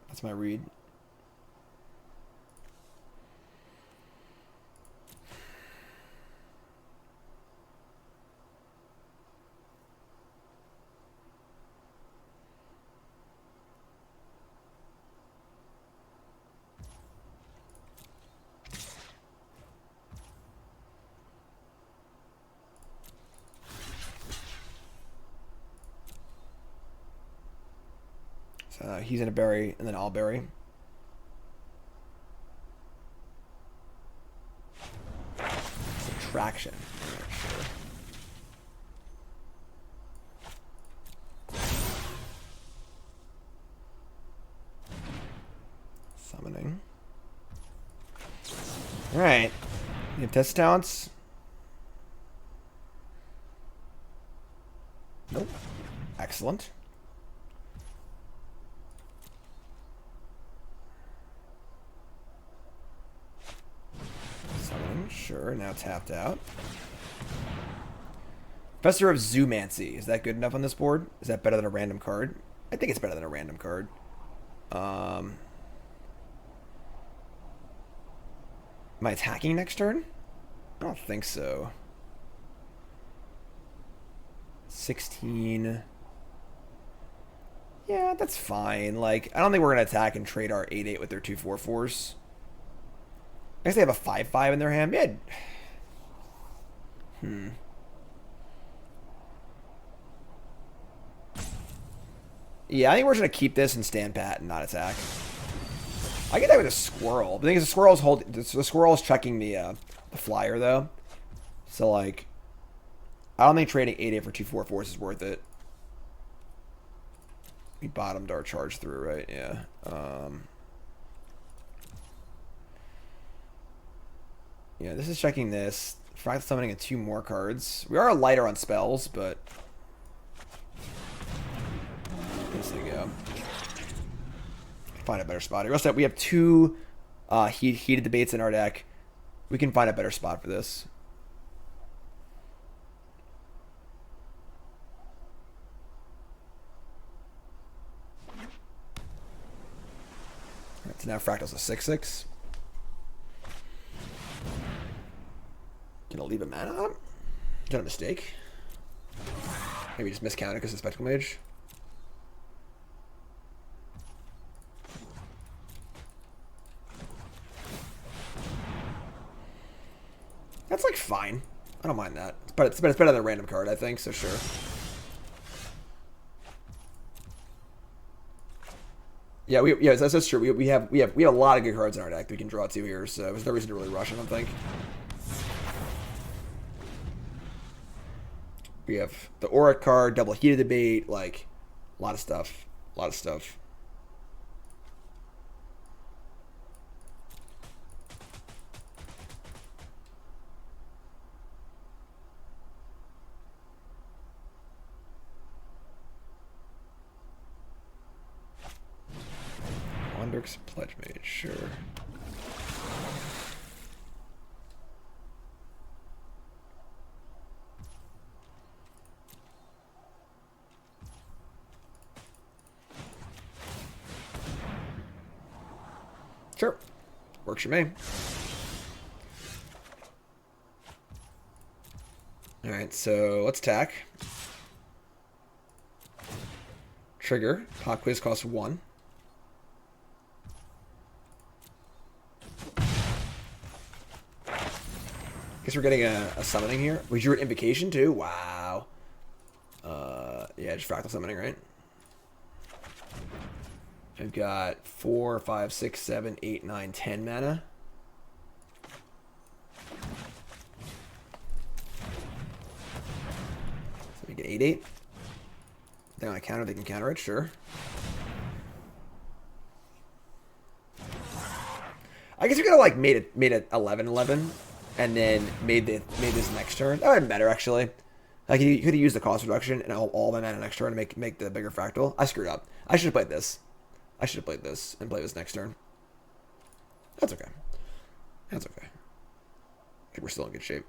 That's my read. So he's in a bury, and then I'll bury. Subtraction. Sure. Summoning. Alright. You have test talents? Nope. Excellent. Sure, now tapped out. Professor of Zoomancy. Is that good enough on this board? Is that better than a random card? I think it's better than a random card. Am I attacking next turn? I don't think so. 16. Yeah, that's fine. Like, I don't think we're going to attack and trade our 8-8 with their 2-4-4s. I guess they have a 5-5 in their hand. Yeah. Yeah, I think we're just going to keep this and stand pat and not attack. I get that with a squirrel. The thing is, the squirrel's checking the flyer, though. So, like, I don't think trading 8-8 for 2-4-4s is worth it. We bottomed our charge through, right? Yeah. Yeah, this is checking this. Fractal summoning and 2 more cards. We are lighter on spells, but... There you go. Find a better spot here. We have 2 heated debates in our deck. We can find a better spot for this. Alright, so now Fractal's a 6-6. Gonna leave a mana on him? Is that a mistake? Maybe just miscounted because of Spectacle Mage. That's like fine. I don't mind that. But it's better than a random card, I think, so sure. Yeah, that's true. We have a lot of good cards in our deck that we can draw to here, so there's no reason to really rush, I don't think. We have the Auric card, double heated debate, like a lot of stuff. A lot of stuff. Wandrix Pledge Mage, sure. Sure. Works for me. Alright, so let's attack. Trigger. Pop quiz costs 1. Guess we're getting a summoning here. We drew an invocation too? Wow. Yeah, just fractal summoning, right? I've got 4, 5, 6, 7, 8, 9, 10 mana. So we get 8-8. They're on a counter, they can counter it, sure. I guess we could have like made it 11-11 and then made this next turn. That would have been better actually. Like you could have used the cost reduction and all my mana next turn to make the bigger fractal. I screwed up. I should have played this. I should have played this and played this next turn. That's okay. That's okay. I think we're still in good shape.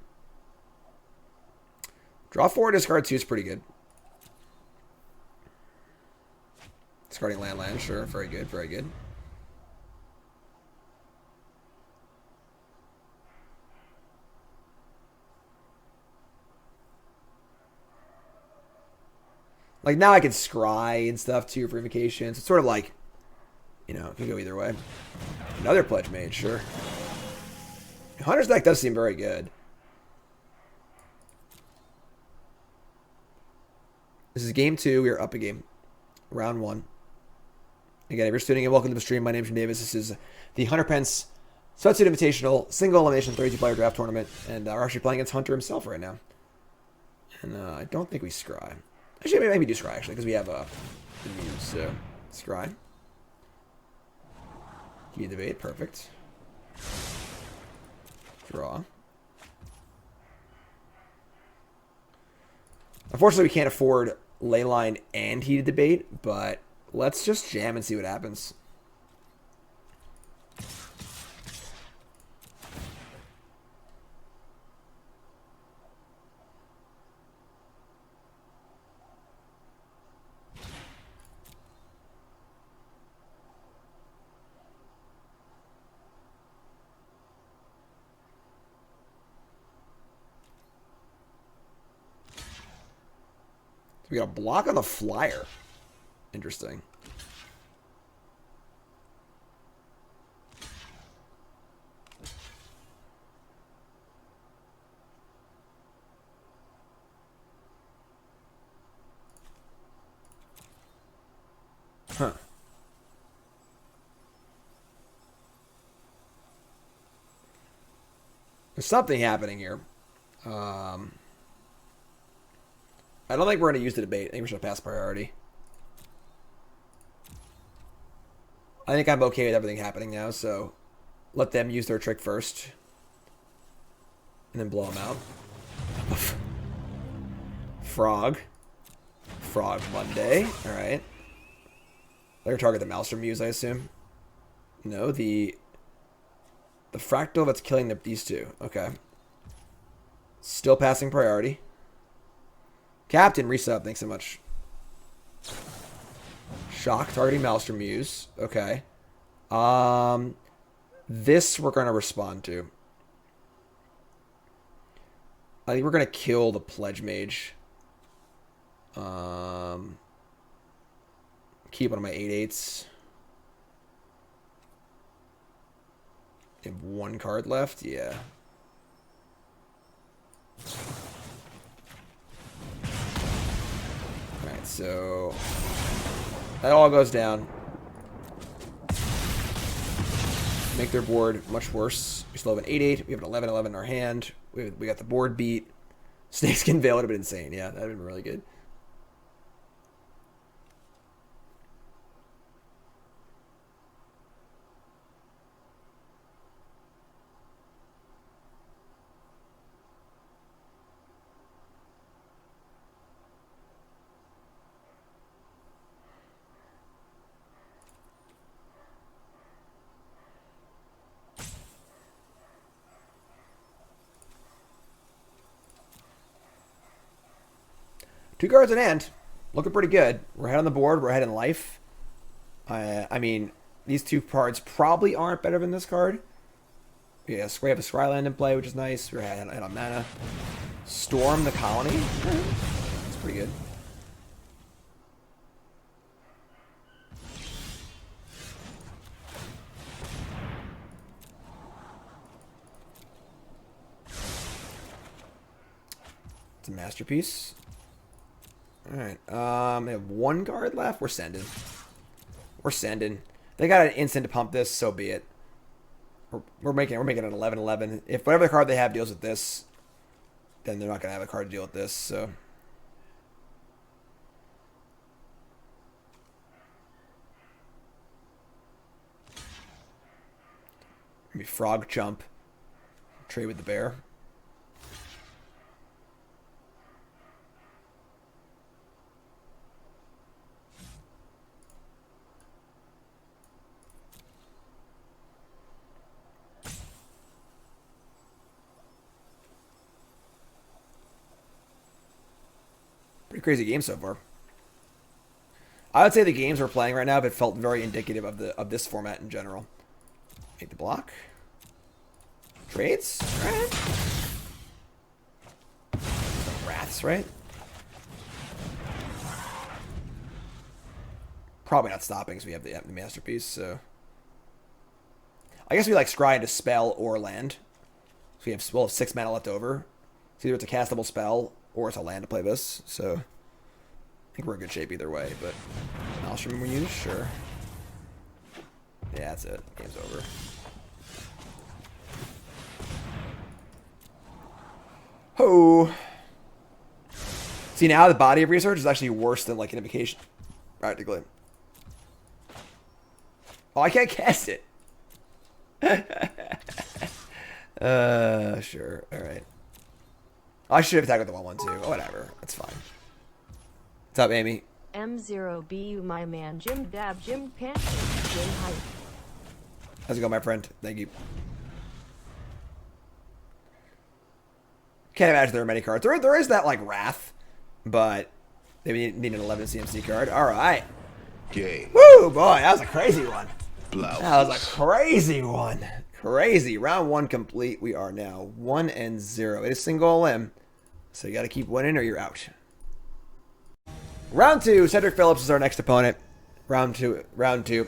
Draw 4, discard 2 is pretty good. Discarding land, sure. Very good, very good. Like, now I can scry and stuff, too, for invocations. It's sort of like, you know, it can go either way. Another Pledge Mage, sure. Hunter's deck does seem very good. This is game 2. We are up a game. Round 1. Again, if you're tuning in, welcome to the stream. My name is Jim Davis. This is the Hunter Pence Sweatsuit Invitational Single Elimination 32-player draft tournament. And we're actually playing against Hunter himself right now. And I don't think we scry. Actually, maybe we do scry, actually, because we have the muse, so scry. Key debate, perfect. Draw. Unfortunately, we can't afford Leyline and heated debate, but let's just jam and see what happens. We got a block on the flyer. Interesting. Huh. There's something happening here. I don't think we're going to use the debate. I think we should pass priority. I think I'm okay with everything happening now, so let them use their trick first. And then blow them out. Frog. Frog Monday. Alright. They're target the Maelstrom Muse, I assume. No, the fractal that's killing these two. Okay. Still passing priority. Captain, resub. Thanks so much. Shock targeting Maelstrom Muse. Okay. This we're going to respond to. I think we're going to kill the Pledge Mage. Keep one of my 8/8s. I have one card left. Yeah. Alright, so that all goes down. Make their board much worse. We still have an 8/8. We have an 11/11 in our hand. We got the board beat. Snakeskin Veil would have been insane. Yeah, that would have been really good. Two cards in hand. Looking pretty good. We're ahead on the board. We're ahead in life. I mean, these two cards probably aren't better than this card. We have a Scryland in play, which is nice. We're ahead on mana. Storm the Colony. That's pretty good. It's a masterpiece. Alright, they have one card left. We're sending. We're sending. They got an instant to pump this, so be it. We're making an 11/11. If whatever card they have deals with this, then they're not gonna have a card to deal with this, so. Maybe Frog Jump. Trade with the bear. Pretty crazy game so far. I would say the games we're playing right now have felt very indicative of this format in general. Make the block. Trades? Right. Wraths, right? Probably not stopping because we have the masterpiece, so. I guess we like scry into spell or land. So we'll have 6 mana left over. So either it's a castable spell or it's a land to play this, so I think we're in good shape either way, but Maelstrom we use, sure. Yeah, that's it. Game's over. Ho! See, now the body of research is actually worse than like an invocation, practically. Oh, I can't cast it. Sure. Alright. I should have attacked with the 1/1 too. Oh, whatever. That's fine. What's up, Amy? M0BU, my man. Jim Dab, Jim Pants, Jim Hype. How's it going, my friend? Thank you. Can't imagine there are many cards. There is that, like, Wrath, but they need an 11 CMC card. All right. Game. Woo, boy, that was a crazy one. Blouse. That was a crazy one. Crazy. Round 1 complete. We are now 1-0. It is single limb, so you got to keep winning or you're out. Round 2. Cedric Phillips is our next opponent. Round 2. Round 2.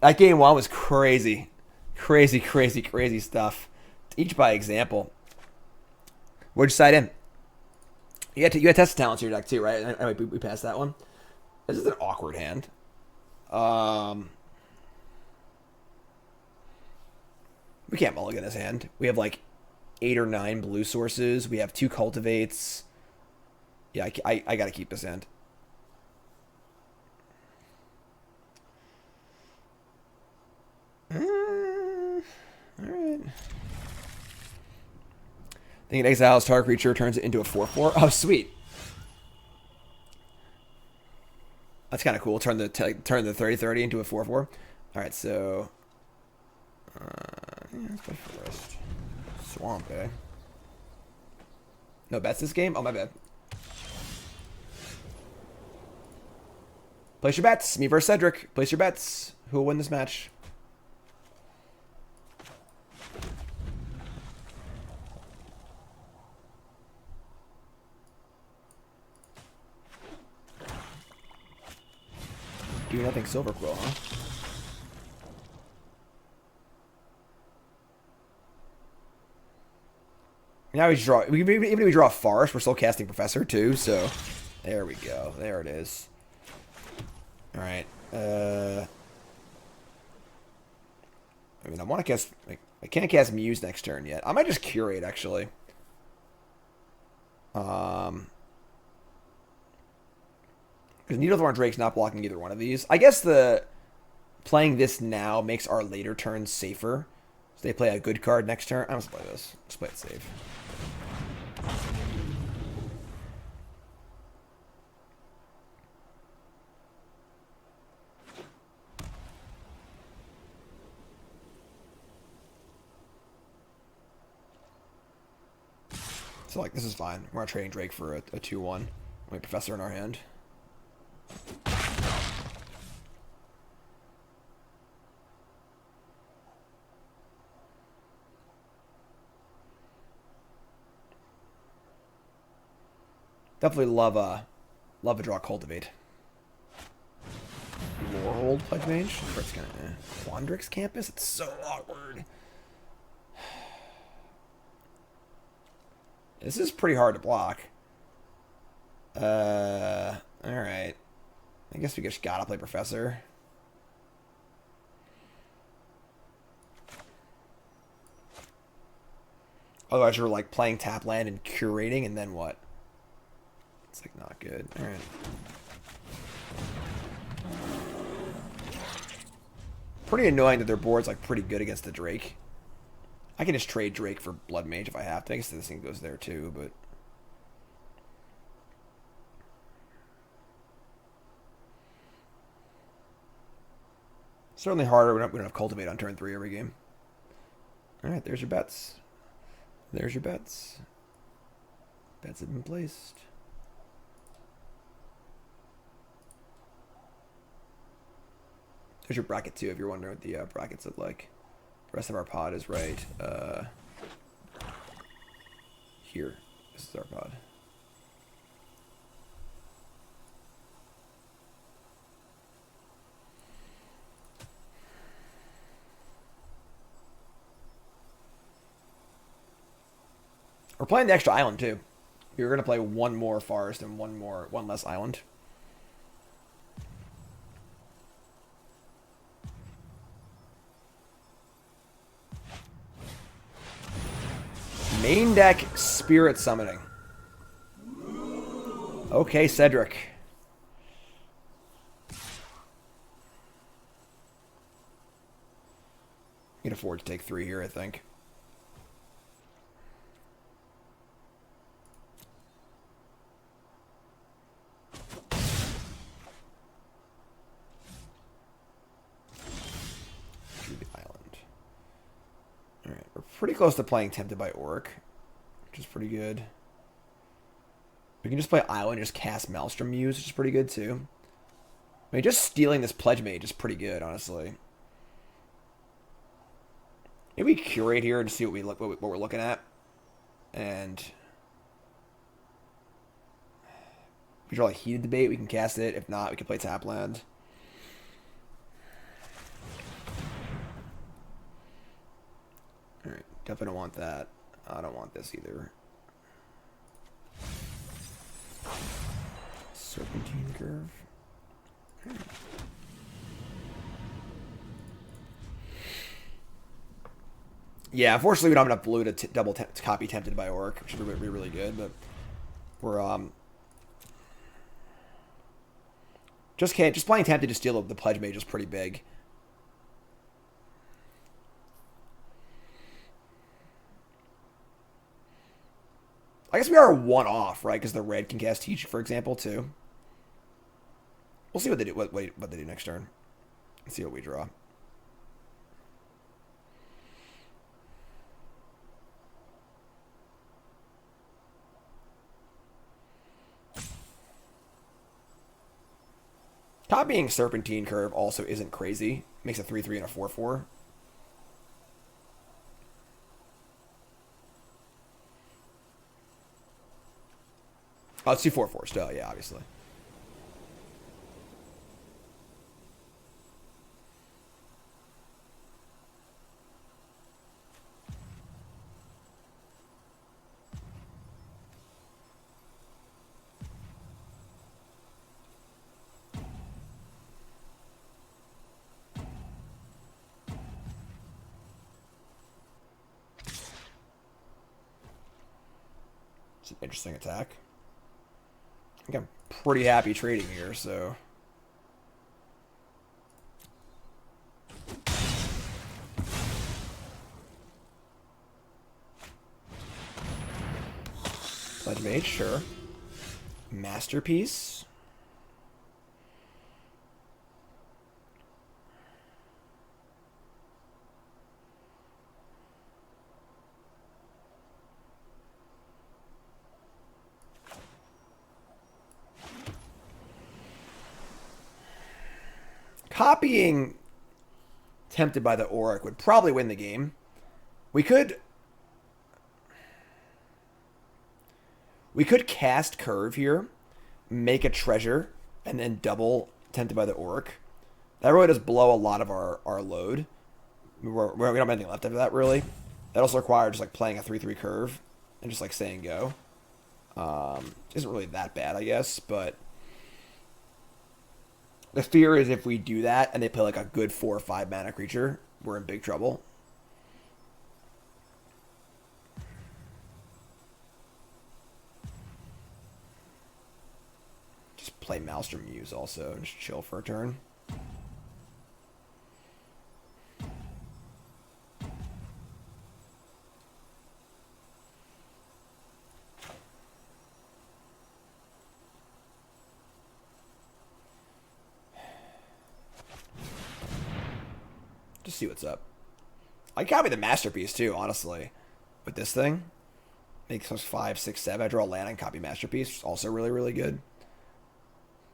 That game 1 was crazy. Crazy, crazy, crazy stuff. Each by example. Where'd you side in? You had test talents in your deck too, right? We passed that one. This is an awkward hand. We can't mulligan this hand. We have like 8 or 9 blue sources. We have 2 cultivates. Yeah, I gotta keep this hand. Alright. Think it exiles target creature, turns it into a 4/4. Oh, sweet. That's kind of cool. Turn the 30/30 into a 4/4. Alright, so... yeah, let's play Forest. Swamp, eh? No bets this game? Oh, my bad. Place your bets. Me versus Cedric. Place your bets. Who will win this match? Do nothing Silver Quill, huh? Now we draw. Even if we draw a Forest, we're still casting Professor too. So there we go. There it is. All right. I mean, I want to cast. Like, I can't cast Muse next turn yet. I might just Curate actually. Because Needlethorn Drake's not blocking either one of these. I guess playing this now makes our later turns safer. So they play a good card next turn. I'm just play this. Just play it safe. So like this is fine. We're not trading Drake for a 2/1. We have Professor in our hand. Definitely love a draw Cultivate. Lorehold Pledge Mage. It's gonna Quandrix Campus. It's so awkward. This is pretty hard to block. All right. I guess we just gotta play Professor. Otherwise, you're like playing tap land and curating, and then what? It's like not good. All right. Pretty annoying that their board's like pretty good against the Drake. I can just trade Drake for Blood Mage if I have to. I guess this thing goes there too, but. Certainly harder. We don't have Cultivate on turn 3 every game. Alright, there's your bets. There's your bets. Bets have been placed. There's your bracket too, if you're wondering what the brackets look like. The rest of our pod is right here. This is our pod. We're playing the extra island too. We're gonna play one more forest and one less island. Main deck Spirit Summoning. Okay, Cedric. You can afford to take 3 here, I think. Pretty close to playing Tempted by Orc, which is pretty good. We can just play Island, just cast Maelstrom Muse, which is pretty good too. I mean, just stealing this Pledge Mage is pretty good, honestly. Maybe we curate here and see what we're looking at, and we draw a Heated Debate, we can cast it. If not, we can play tap land. Alright, definitely don't want that. I don't want this either. Serpentine Curve. Yeah, unfortunately we don't have enough blue to double copy Tempted by Orc, which would be really good, but we're just playing Tempted to steal the Pledge Mage is pretty big. I guess we are one off, right? Because the red can cast Teach, for example, too. We'll see what they do. What they do next turn. Let's see what we draw. Copying Serpentine Curve also isn't crazy. Makes a 3/3 and a 4/4. Oh, it's 2 4/4 still, yeah, obviously. It's an interesting attack. I think I'm pretty happy trading here, so... Pledge Mage, sure. Masterpiece. Copying Tempted by the Auric would probably win the game. We could cast Curve here, make a treasure, and then double Tempted by the Auric. That really does blow a lot of our load. We don't have anything left after that, really. That also requires just like playing a 3/3 Curve and just like saying go. Isn't really that bad, I guess, but the fear is if we do that and they play like a good 4 or 5 mana creature, we're in big trouble. Just play Maelstrom Muse also and just chill for a turn. Just see what's up. I copy the Masterpiece too, honestly. With this thing. Makes us 5, 6, 7. I draw a land and copy Masterpiece. Also really, really good.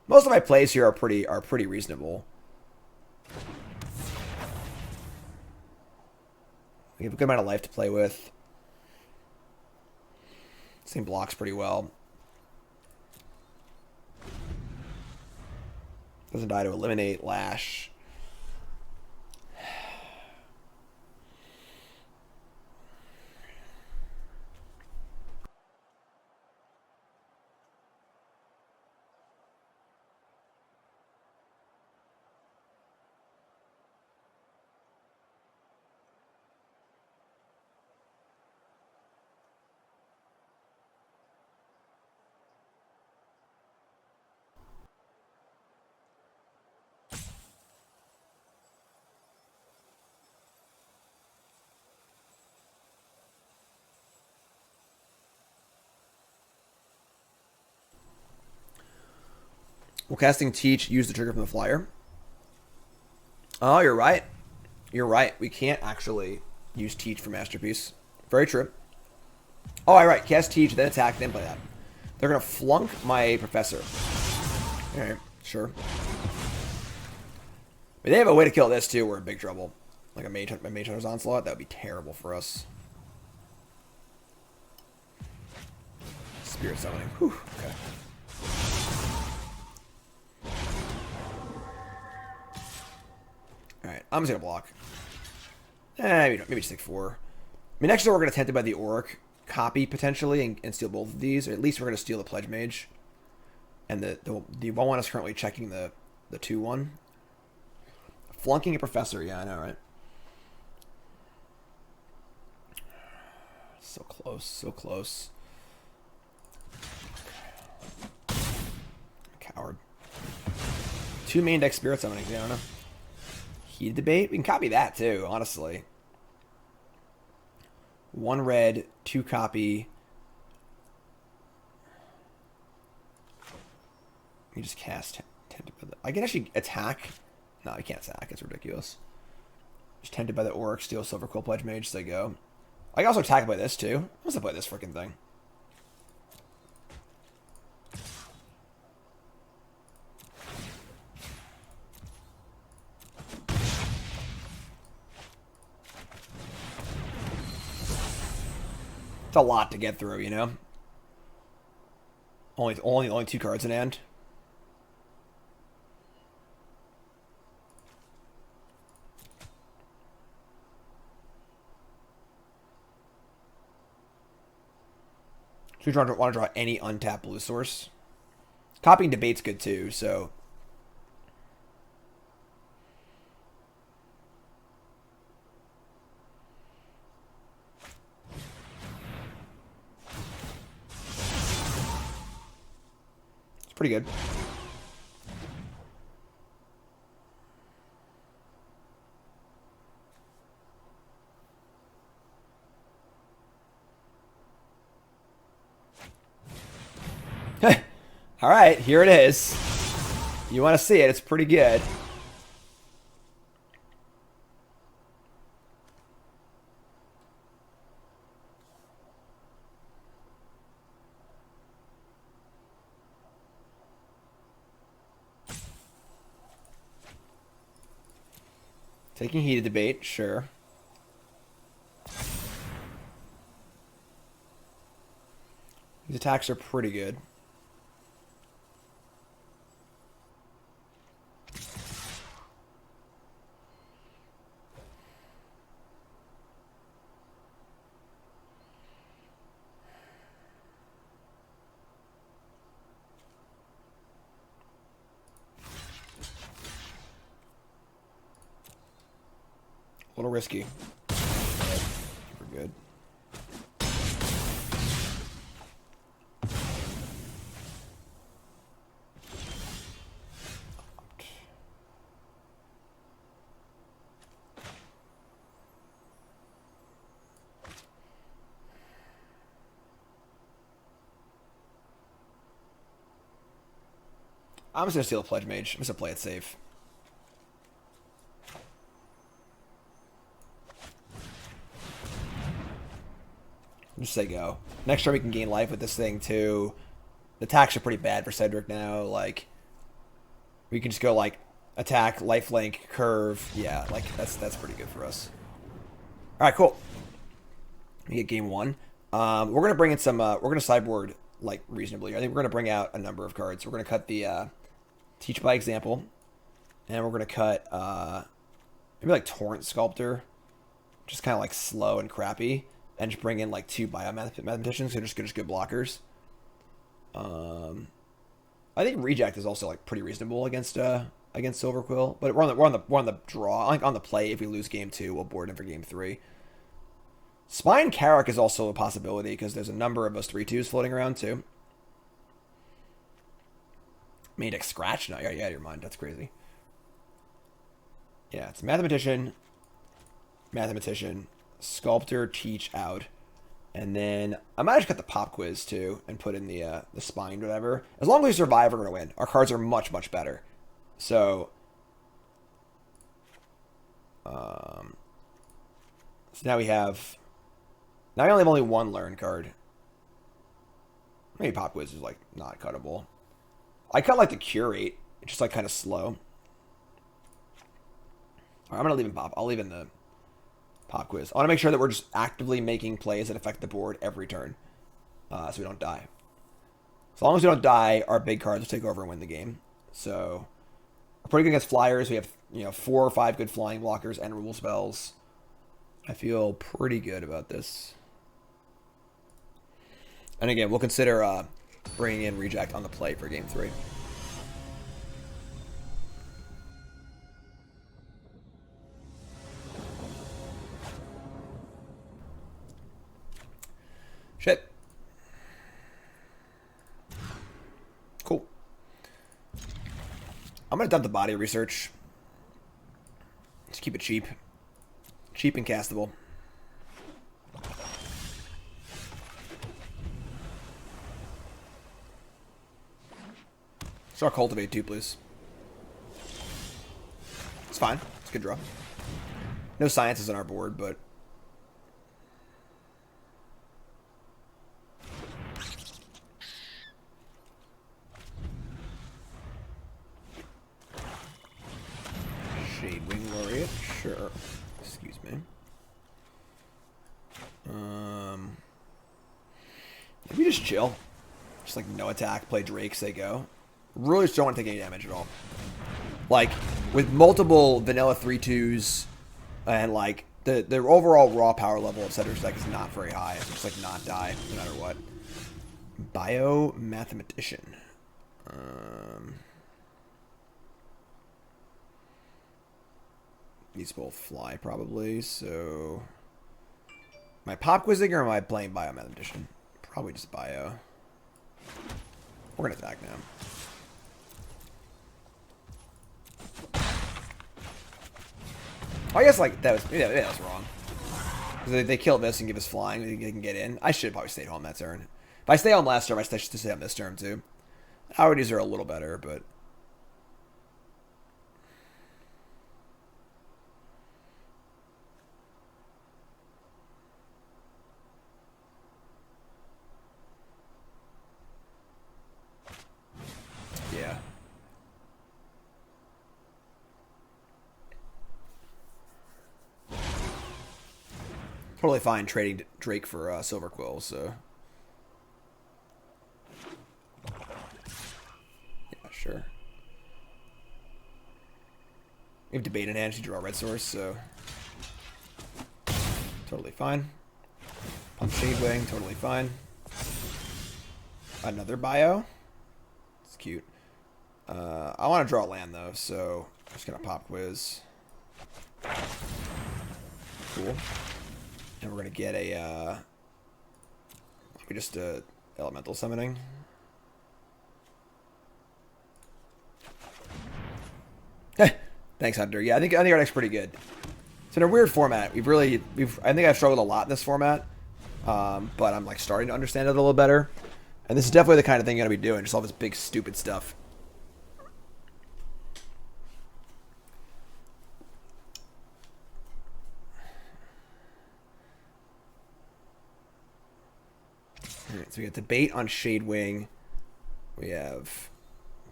Most of my plays here are pretty reasonable. We have a good amount of life to play with. This thing blocks pretty well. Doesn't die to eliminate, lash. Will casting Teach use the trigger from the flyer? Oh, you're right. You're right. We can't actually use Teach for Masterpiece. Very true. Oh, all right. Cast Teach, then attack, then play that. They're going to flunk my Professor. Alright, sure. If they have a way to kill this too, we're in big trouble. Like a Mage Hunter's Onslaught, that would be terrible for us. Spirit Summoning. Whew, okay. I'm just gonna block. Maybe just take 4. I mean, next turn we're gonna tempt it by the Auric copy potentially and steal both of these, or at least we're gonna steal the Pledge Mage. And the 1/1 is currently checking the 2/1. Flunking a Professor, yeah, I know, right? So close, so close. Coward. 2 main deck Spirit Summoning, I don't know. Heated Debate? We can copy that too, honestly. 1 red, 2 copy. You just cast Tempted by the... I can actually attack. No, I can't attack. It's ridiculous. Just Tempted by the Auric, steal Silver Quill Pledge Mage, so they go. I can also attack by this too. I must have played this freaking thing. It's a lot to get through, you know. Only 2 cards in hand. So you want to draw any untapped blue source. Copying Debate's good too, so. It's pretty good. All right, here it is. You want to see it? It's pretty good. Taking Heated Debate, sure. These attacks are pretty good. A little risky. We're good. I'm just gonna steal a Pledge Mage. I'm just gonna play it safe. Just say go. Next turn we can gain life with this thing too. The attacks are pretty bad for Cedric now. Like, we can just go like attack, lifelink, curve. Yeah, like that's pretty good for us. All right, cool. We get game 1. We're gonna bring in some. We're gonna sideboard like reasonably. I think we're gonna bring out a number of cards. We're gonna cut the Teach by Example, and we're gonna cut maybe like Torrent Sculptor, just kind of like slow and crappy. And just bring in like 2 Biomathematicians who are just good blockers. I think Reject is also like pretty reasonable against Silver Quill, but we're on the draw. Like on the play, if we lose game 2, we'll board him for game 3. Spine Carrack is also a possibility because there's a number of us 3/2s floating around too. Main deck Scratch? No, you're out of your mind. That's crazy. Yeah, it's Mathematician, Sculptor, Teach out, and then I might just cut the Pop Quiz too and put in the Spine, whatever. As long as we survive, we're gonna win. Our cards are much better. So, so now we only have 1 Learn card. Maybe Pop Quiz is like not cuttable. I cut like the Curate, it's just like kind of slow. All right, I'm gonna leave in Pop. I'll leave in the Pop Quiz. I want to make sure that we're just actively making plays that affect the board every turn, so we don't die. As long as we don't die, our big cards will take over and win the game. So we're pretty good against Flyers. We have 4 or 5 good flying blockers and rule spells. I feel pretty good about this. And again, we'll consider bringing in Reject on the play for Game 3. Shit. Cool. I'm going to dump the body research. Just keep it cheap. Cheap and castable. Start cultivate too, please. It's fine. It's a good draw. No sciences on our board, but Shadewing Laureate, sure. Excuse me. Maybe just chill. Just like no attack, play Drake, say go. Really just don't want to take any damage at all. Like, with multiple vanilla 3/2s and like the overall raw power level of Cedric's deck is not very high. It's just like not die no matter what. Biomathematician. These both fly probably, so am I pop quizzing or am I playing Biomathematician? Probably just bio. We're gonna attack now. I guess like that was that was wrong. They kill this and give us flying. They can get in. I should have probably stayed home that turn. If I stay home last turn, I should stay home this turn too. Priorities are a little better, but yeah. Totally fine trading Drake for Silver Quill, so yeah, sure. We have debate in hand to draw a red source, so totally fine. Pump Shadewing, totally fine. Another bio. It's cute. I want to draw land though, so I'm just gonna pop quiz. Cool. And we're gonna get a maybe just a elemental summoning. Thanks, Hunter. Yeah, I think our deck's pretty good. It's in a weird format. I think I've struggled a lot in this format, but I'm like starting to understand it a little better. And this is definitely the kind of thing you're gonna be doing. Just all this big stupid stuff. Alright, so we got debate on Shadewing. We have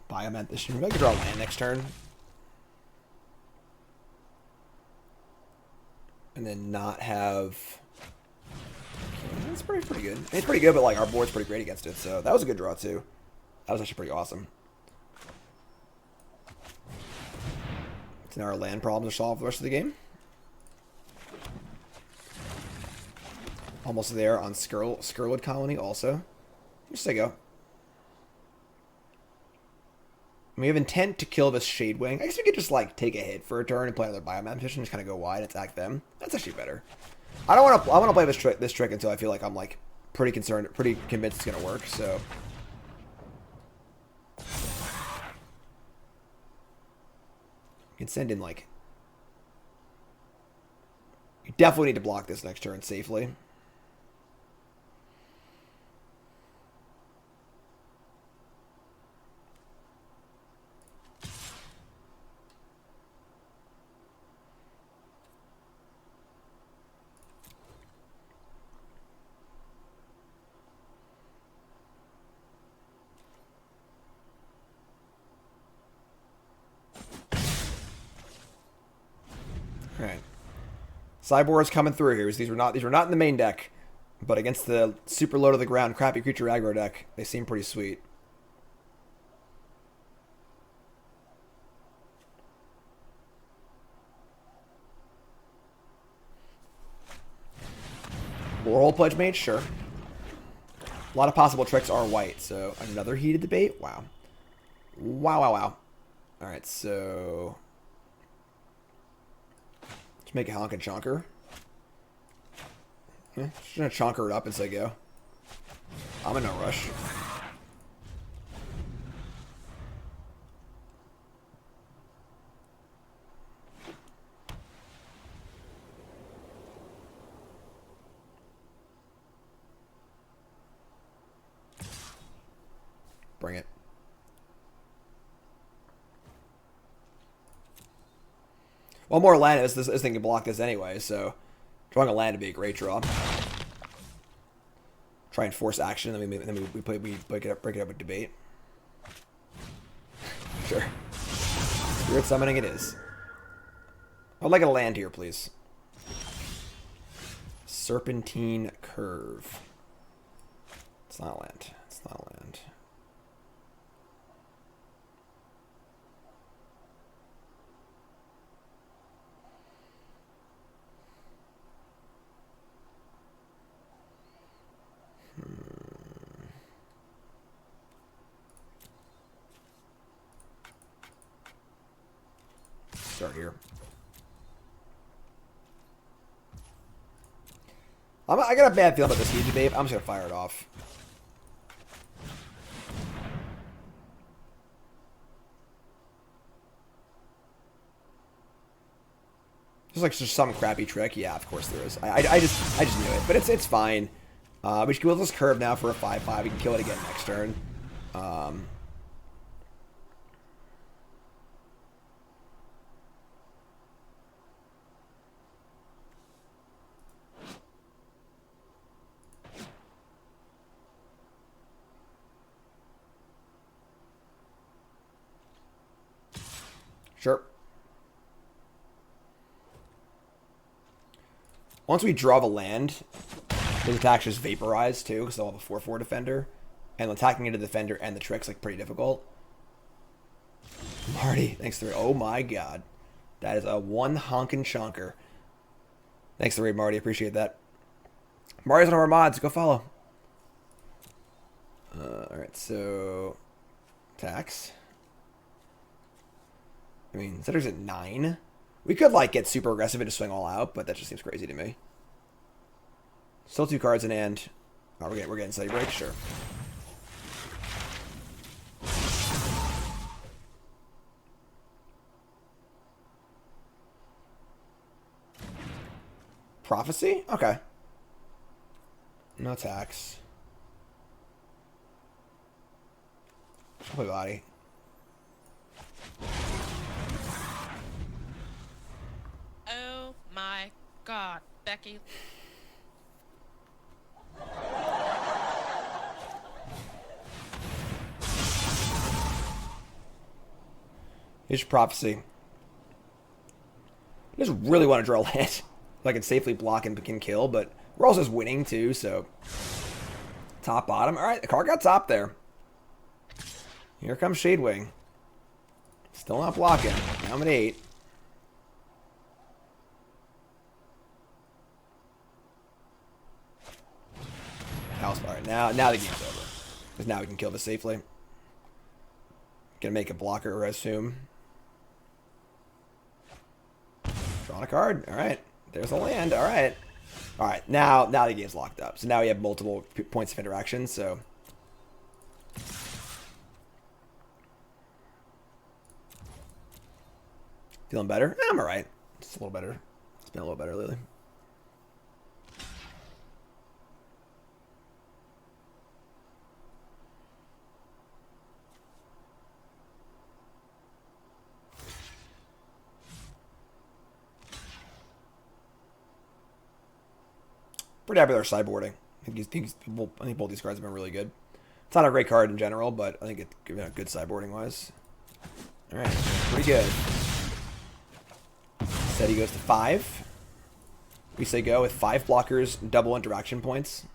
Biomathematician. Maybe I could draw land next turn. And then not have... That's pretty good. It's pretty good, but like our board's pretty great against it, so that was a good draw too. That was actually pretty awesome. So now our land problems are solved for the rest of the game. Almost there on Skirwood Colony also. Just say go. We have intent to kill this Shadewing. I guess we could just like take a hit for a turn and play another Biomathematician, just kind of go wide and attack them. That's actually better. I want to play this trick until I feel like I'm like pretty convinced it's gonna work. So you can send in like. You definitely need to block this next turn safely. Alright. Sideboard's coming through here. These were not in the main deck, but against the super low to the ground crappy creature aggro deck, they seem pretty sweet. Laurel Pledge Mage, sure. A lot of possible tricks are white, so another heated debate? Wow. Wow, wow, wow. Alright, so... let's make a honk and chonker. Yeah, just gonna chonker it up and say go. I'm in no rush. Bring it. Well, more land. This thing can block this anyway, so drawing a land would be a great draw. Try and force action, then we break it up with debate. Sure. Spirit summoning it is. I'd like a land here, please. Serpentine Curve. It's not a land. It's not a land. Start here. I got a bad feeling about this heat debate. I'm just gonna fire it off. Just like just some crappy trick. Yeah, of course there is. I just knew it, but it's fine. We should kill this curve now for a 5/5. We can kill it again next turn. Sure. Once we draw the land, his attacks just vaporize too, because they'll have a 4/4 defender. And attacking into the defender and the trick's like pretty difficult. Marty, thanks for oh my god. That is a one honkin' chonker. Thanks for the raid, Marty. Appreciate that. Marty's one of our mods. Go follow. Alright, so attacks. I mean, Zetter's at 9. We could, like, get super aggressive and just swing all out, but that just seems crazy to me. Still 2 cards in hand. Oh, we're getting steady break? Sure. Prophecy? Okay. No attacks. Play body. Oh my god, Becky. Here's Prophecy. I just really want to draw a land. If I can safely block and can kill, but we're also just winning too, so. Top, bottom. Alright, the card got top there. Here comes Shadewing. Still not blocking. Now I'm at 8. Alright, now the game's over. Because now we can kill this safely. Gonna make a blocker, I assume. Drawing a card. Alright. There's a land. Alright. Alright, now the game's locked up. So now we have multiple points of interaction, so. Feeling better? I'm alright. Just a little better. It's been a little better lately. Pretty happy with our sideboarding. I think both these cards have been really good. It's not a great card in general, but I think it's good sideboarding wise. Alright, pretty good. Said he goes to 5. We say go with 5 blockers, double interaction points.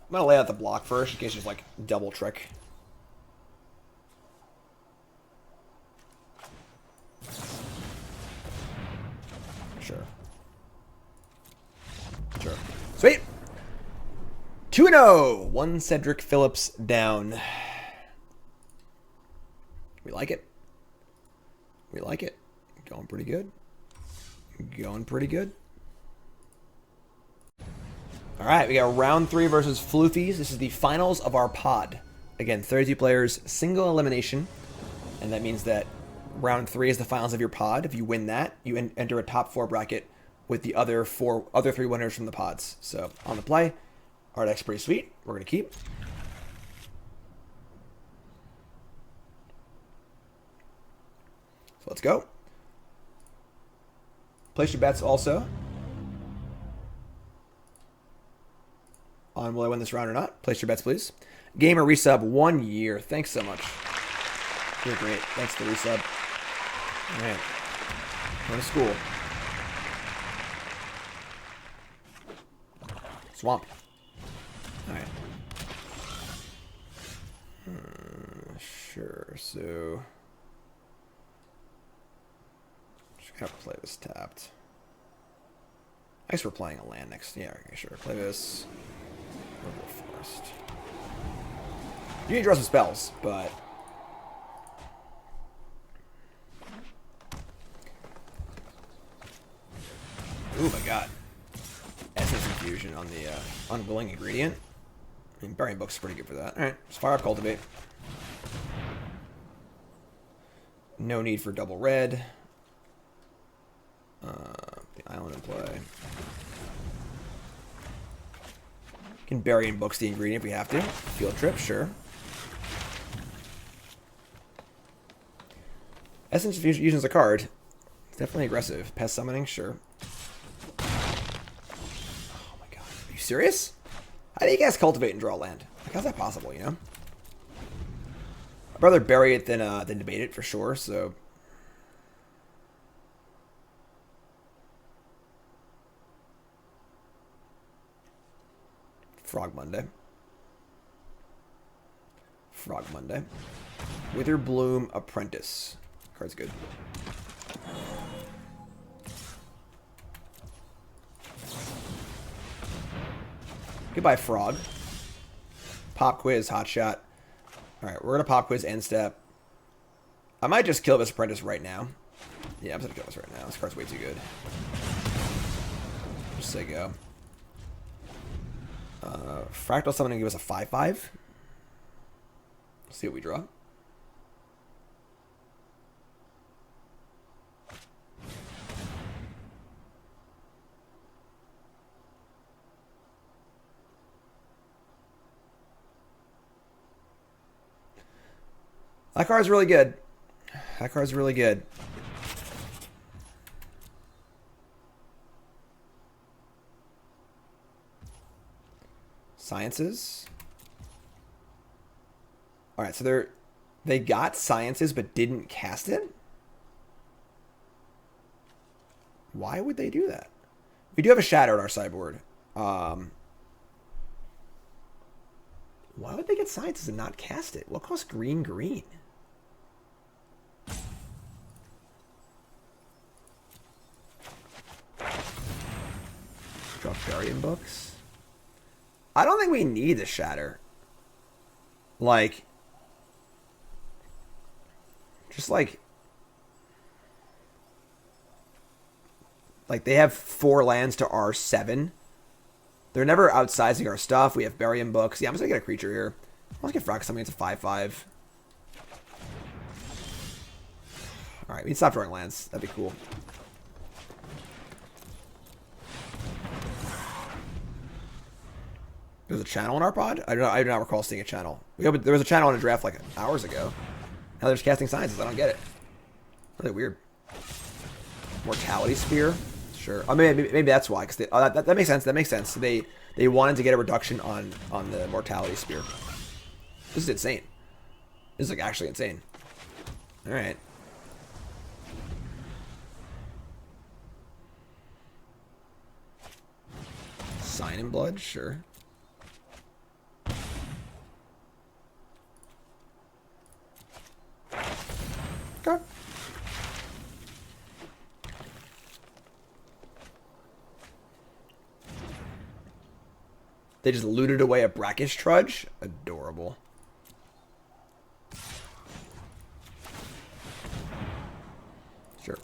I'm gonna lay out the block first in case there's like double trick. 2-0. One Cedric Phillips down. We like it. We like it. Going pretty good. Going pretty good. All right, we got round 3 versus Floofies. This is the finals of our pod. Again, 32 players, single elimination. And that means that round 3 is the finals of your pod. If you win that, you enter a top 4 bracket with the other 3 winners from the pods. So, on the play. Our deck's pretty sweet. We're going to keep. So, let's go. Place your bets also on will I win this round or not. Place your bets, please. Gamer resub 1 year. Thanks so much. You're great. Thanks for the resub. All right. Going to school. Swamp. All right. Sure. So, just gotta play this tapped. I guess we're playing a land next. Yeah, okay, sure. Play this. We'll go first. You can draw some spells, but ooh, my God. Essence Infusion on the Unwilling Ingredient. I mean, Burying Book's pretty good for that. Alright, let's fire up Cultivate. No need for double red. The island in play. Can Burying Books the ingredient if we have to. Field Trip, sure. Essence Infusion is a card. It's definitely aggressive. Pest Summoning, sure. Are you serious? How do you guys cultivate and draw land? Like, how's that possible, you know? I'd rather bury it than debate it for sure, so. Frog Monday. Frog Monday. Witherbloom Apprentice. Card's good. Goodbye, Frog. Pop Quiz, Hot Shot. Alright, we're going to Pop Quiz End Step. I might just kill this Apprentice right now. Yeah, I'm just going to kill this right now. This card's way too good. Just say go. Fractal Summoning give us a 5/5. Let's see what we draw. That card's really good. That card's really good. Sciences. Alright, so they got Sciences but didn't cast it? Why would they do that? We do have a Shadow in our sideboard. Why would they get Sciences and not cast it? What costs green? Drop Burying Books. I don't think we need the Shatter. Like, just like they have 4 lands to our 7. They're never outsizing our stuff. We have Burying Books. Yeah, I'm just gonna get a creature here. Let's get Frax something. It's a 5/5. Alright, we can stop drawing lands. That'd be cool. There's a channel in our pod? I do not recall seeing a channel. There was a channel in a draft like hours ago. Now they're just casting Sciences. I don't get it. Really weird. Mortality Spear? Sure. I mean, maybe that's why. Cause that makes sense. That makes sense. They wanted to get a reduction on the Mortality Spear. This is insane. This is like actually insane. Alright. Sign in Blood? Sure. Okay. They just looted away a brackish trudge. Adorable. Sure.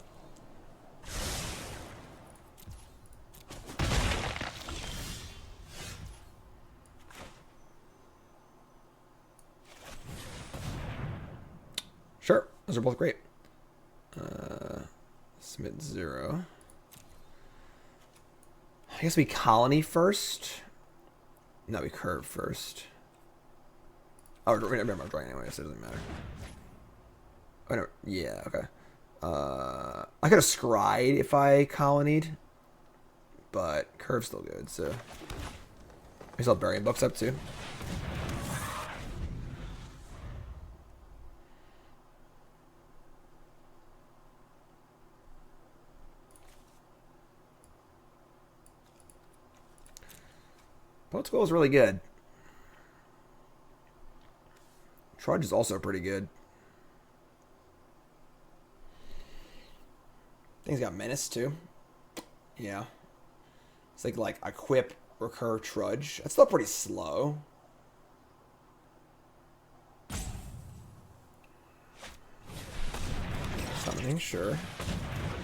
Sure. Those are both great. Submit 0. I guess we colony first. No, we curve first. Oh, remember I'm drawing anyway, so it doesn't matter. Oh, no. Yeah, okay. I could have scried if I colonied, but curve's still good, so. We still have burying books up too. Boat School is really good. Trudge is also pretty good. Thing's got Menace too. Yeah. It's like equip, recur, Trudge. That's still pretty slow. Summoning, sure.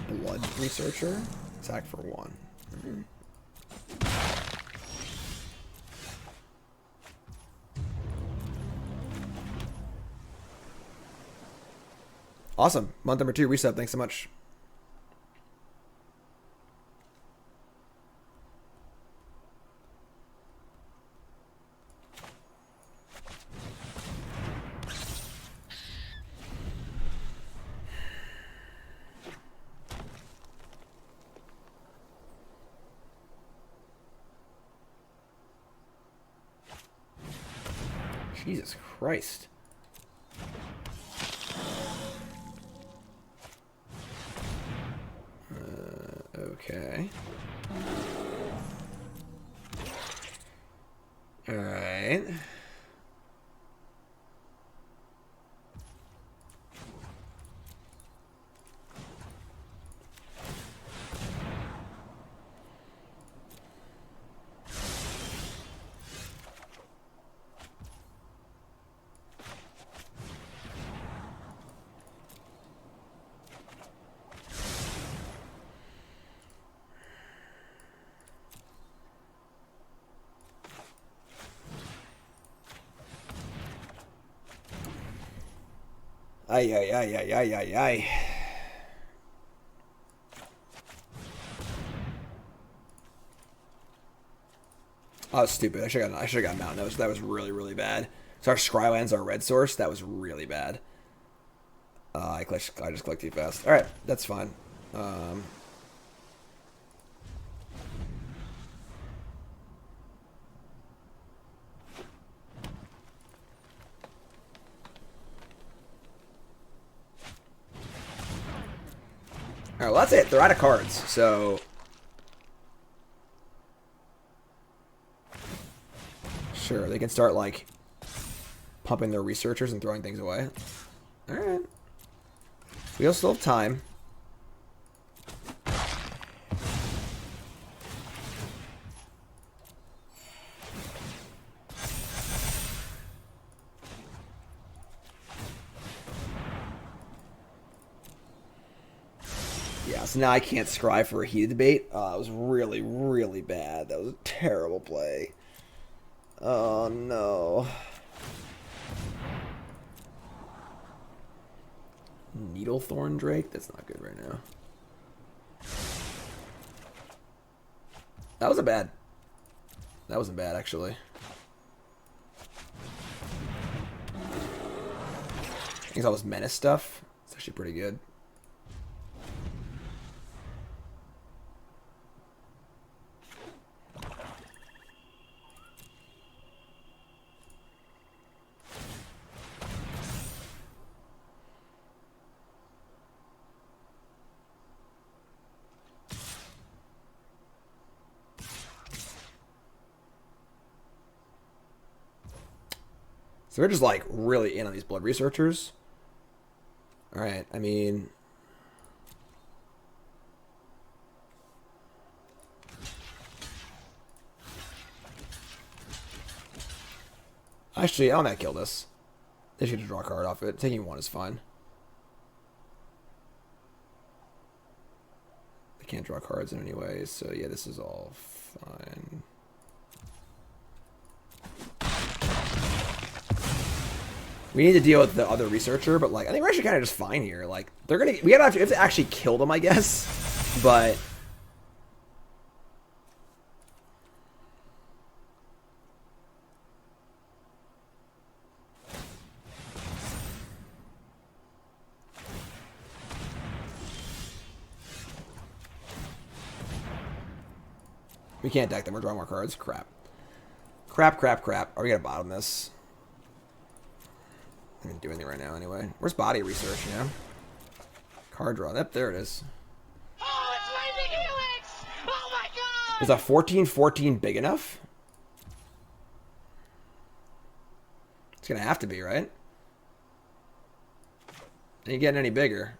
Blood Researcher. Attack for 1. Mm-hmm. Awesome. Month number 2 reset. Thanks so much. Jesus Christ. Okay. All right. Ay, ay, ay, ay, ay, ay, ay. Oh, that was stupid. I should have got Mountain. That was really, really bad. So our Scryland's our red source. That was really bad. I just clicked too fast. All right, that's fine. All right, well, that's it. They're out of cards, so... Sure, they can start, like, pumping their researchers and throwing things away. Alright. We still have time. Yeah, so now I can't scry for a heated debate. That was really, really bad. That was a terrible play. Oh, no. Needlethorn Drake? That's not good right now. That wasn't bad. That wasn't bad, actually. I think that was Menace stuff. It's actually pretty good. So we're just, like, really in on these blood researchers. Alright, I mean... Actually, I don't think I killed this. They should draw a card off it. Taking 1 is fine. They can't draw cards in any way, so yeah, this is all fine. We need to deal with the other researcher, but like I think we're actually kind of just fine here. Like they're gonna, we have to actually kill them, I guess. But we can't deck them. We're drawing more cards. Crap. Crap, crap, crap. Are we gonna bottom this? I didn't do anything right now anyway. Where's body research, you know? Card draw. Yep, there it is. Oh, it's Lightning Helix! Oh my god! Is a 14-14 big enough? It's gonna have to be, right? Ain't getting any bigger.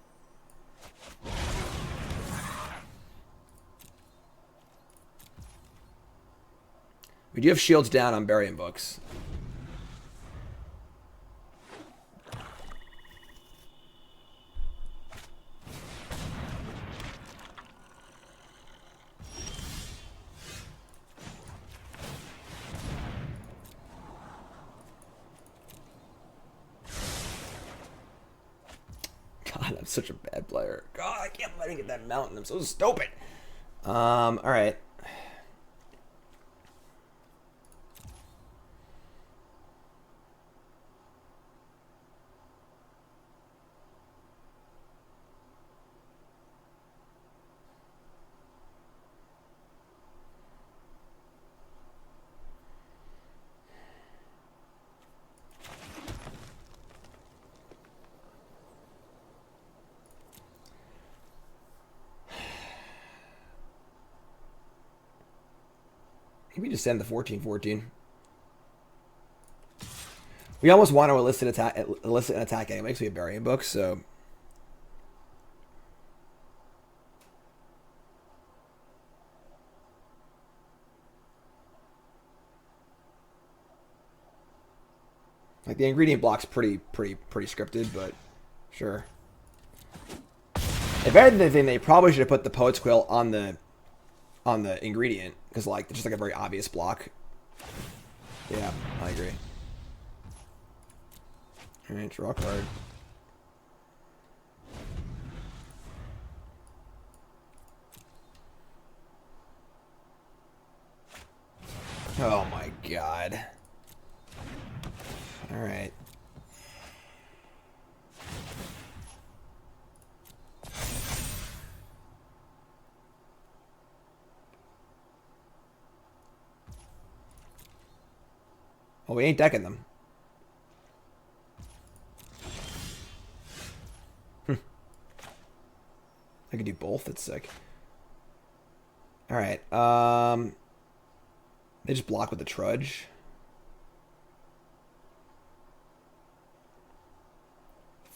We do have shields down on burying books. God, I'm such a bad player. God, I can't let him get that mountain. I'm so stupid. All right. Maybe just send the 14-14. We almost want to elicit an attack anyway, because we have burying books, so. Like the ingredient block's pretty scripted, but sure. If anything, they probably should have put the Poet's Quill on the ingredient, because like it's just like a very obvious block. Yeah, I agree. All right, draw a card. Oh my god. All right. Well, we ain't decking them. I could do both. That's sick. All right. They just block with the trudge.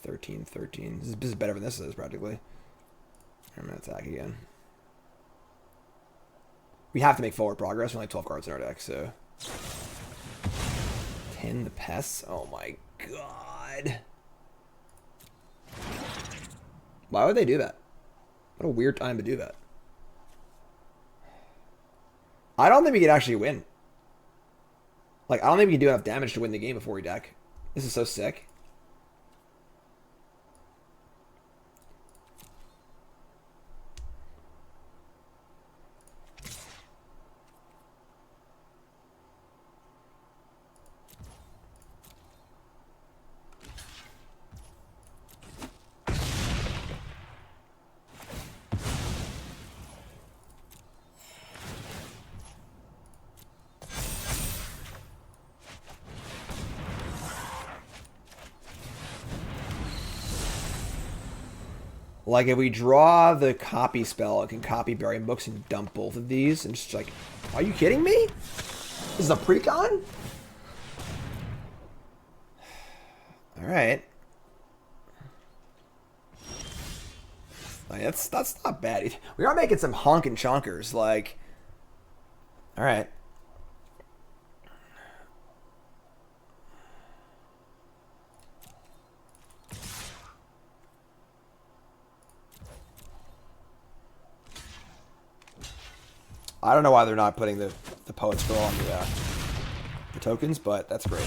13-13. This is better than this is practically. I'm gonna attack again. We have to make forward progress. We only have 12 cards in our deck, so. 10 the pests. Oh my god. Why would they do that? What a weird time to do that. I don't think we could actually win. Like, I don't think we can do enough damage to win the game before we deck. This is so sick. Like, if we draw the copy spell, it can copy burying books and dump both of these. And just like, are you kidding me? This is a precon? Alright. Like, that's not bad. We are making some honkin' chonkers. Like, alright. I don't know why they're not putting the Poet Scroll on the tokens, but that's great.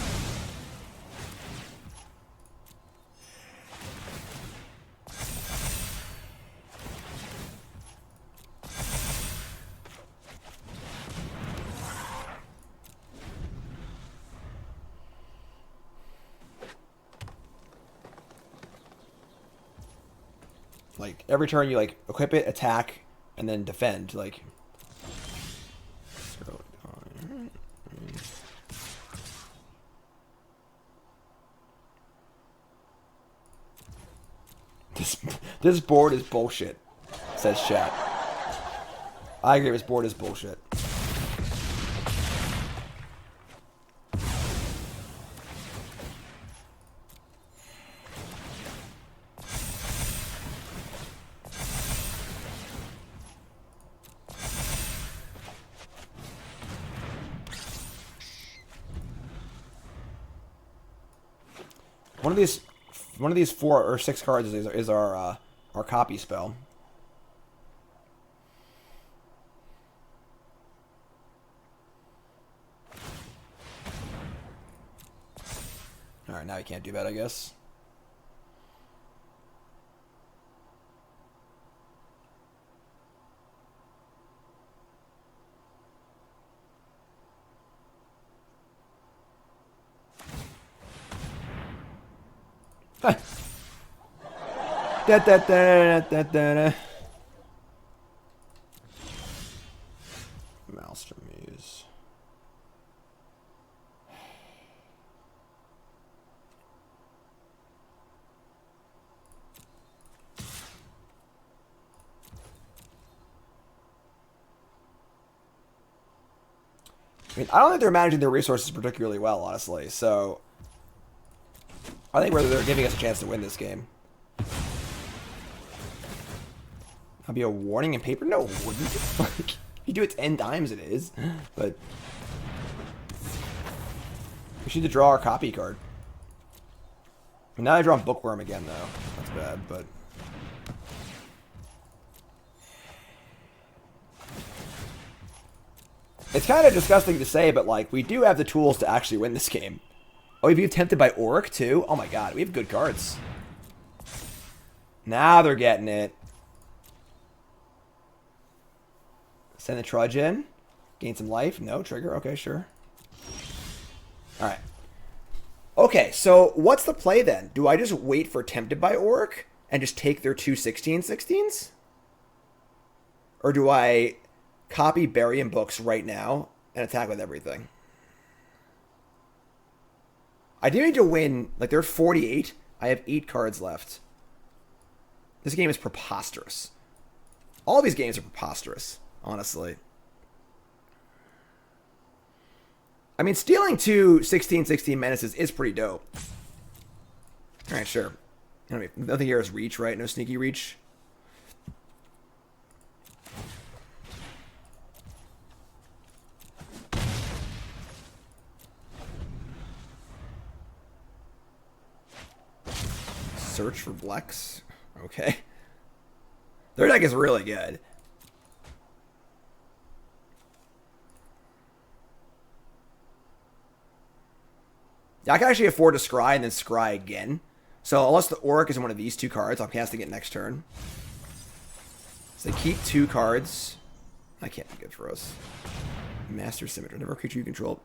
Like, every turn you, like, equip it, attack, and then defend, like... This board is bullshit, says chat. I agree, this board is bullshit. One of these 4 or 6 cards is our copy spell. All right, now you can't do that, I guess. Da, da, da, da, da, da. Maelstrom Muse. I mean, I don't think they're managing their resources particularly well, honestly. So, I think they're giving us a chance to win this game. That'd be a warning in paper? No, it wouldn't. Like, you do it 10 times, it is. But we should draw our copy card. And now I draw Bookworm again, though. That's bad, but. It's kind of disgusting to say, but, like, we do have the tools to actually win this game. Oh, we've tempted by Auric, too? Oh my god, we have good cards. Now they're getting it. Send the Trudge in. Gain some life. No, trigger. Okay, sure. Alright. Okay, so what's the play then? Do I just wait for Tempted by Auric and just take their 2 16/16s? Or do I copy Burying Books right now and attack with everything? I do need to win. Like, they're 48. I have 8 cards left. This game is preposterous. All these games are preposterous, honestly. I mean, stealing 2 16/16 menaces is pretty dope. Alright, sure. I mean, nothing here is reach, right? No sneaky reach. Search for Blex. Okay. Their deck is really good. Yeah, I can actually afford to scry and then scry again. So unless the Auric is in one of these 2 cards, I'm casting it next turn. So they keep 2 cards. I can't be good for us. Master Symmetry. Never creature you control.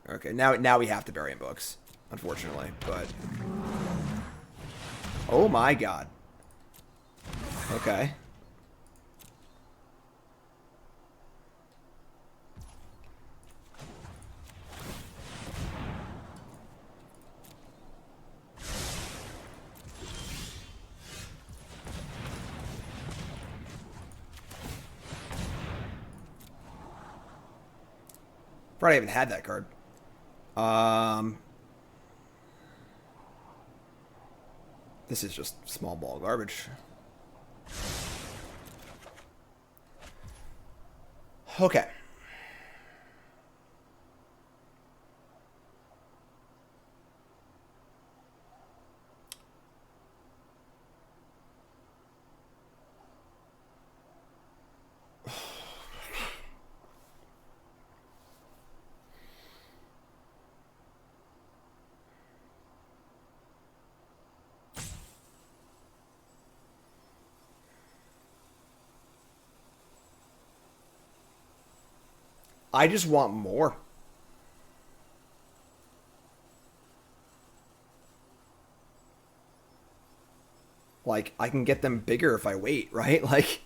Okay, now we have to bury in books, unfortunately. But oh my god. Okay. Probably haven't had that card. This is just small ball garbage. Okay. I just want more. Like, I can get them bigger if I wait, right? Like...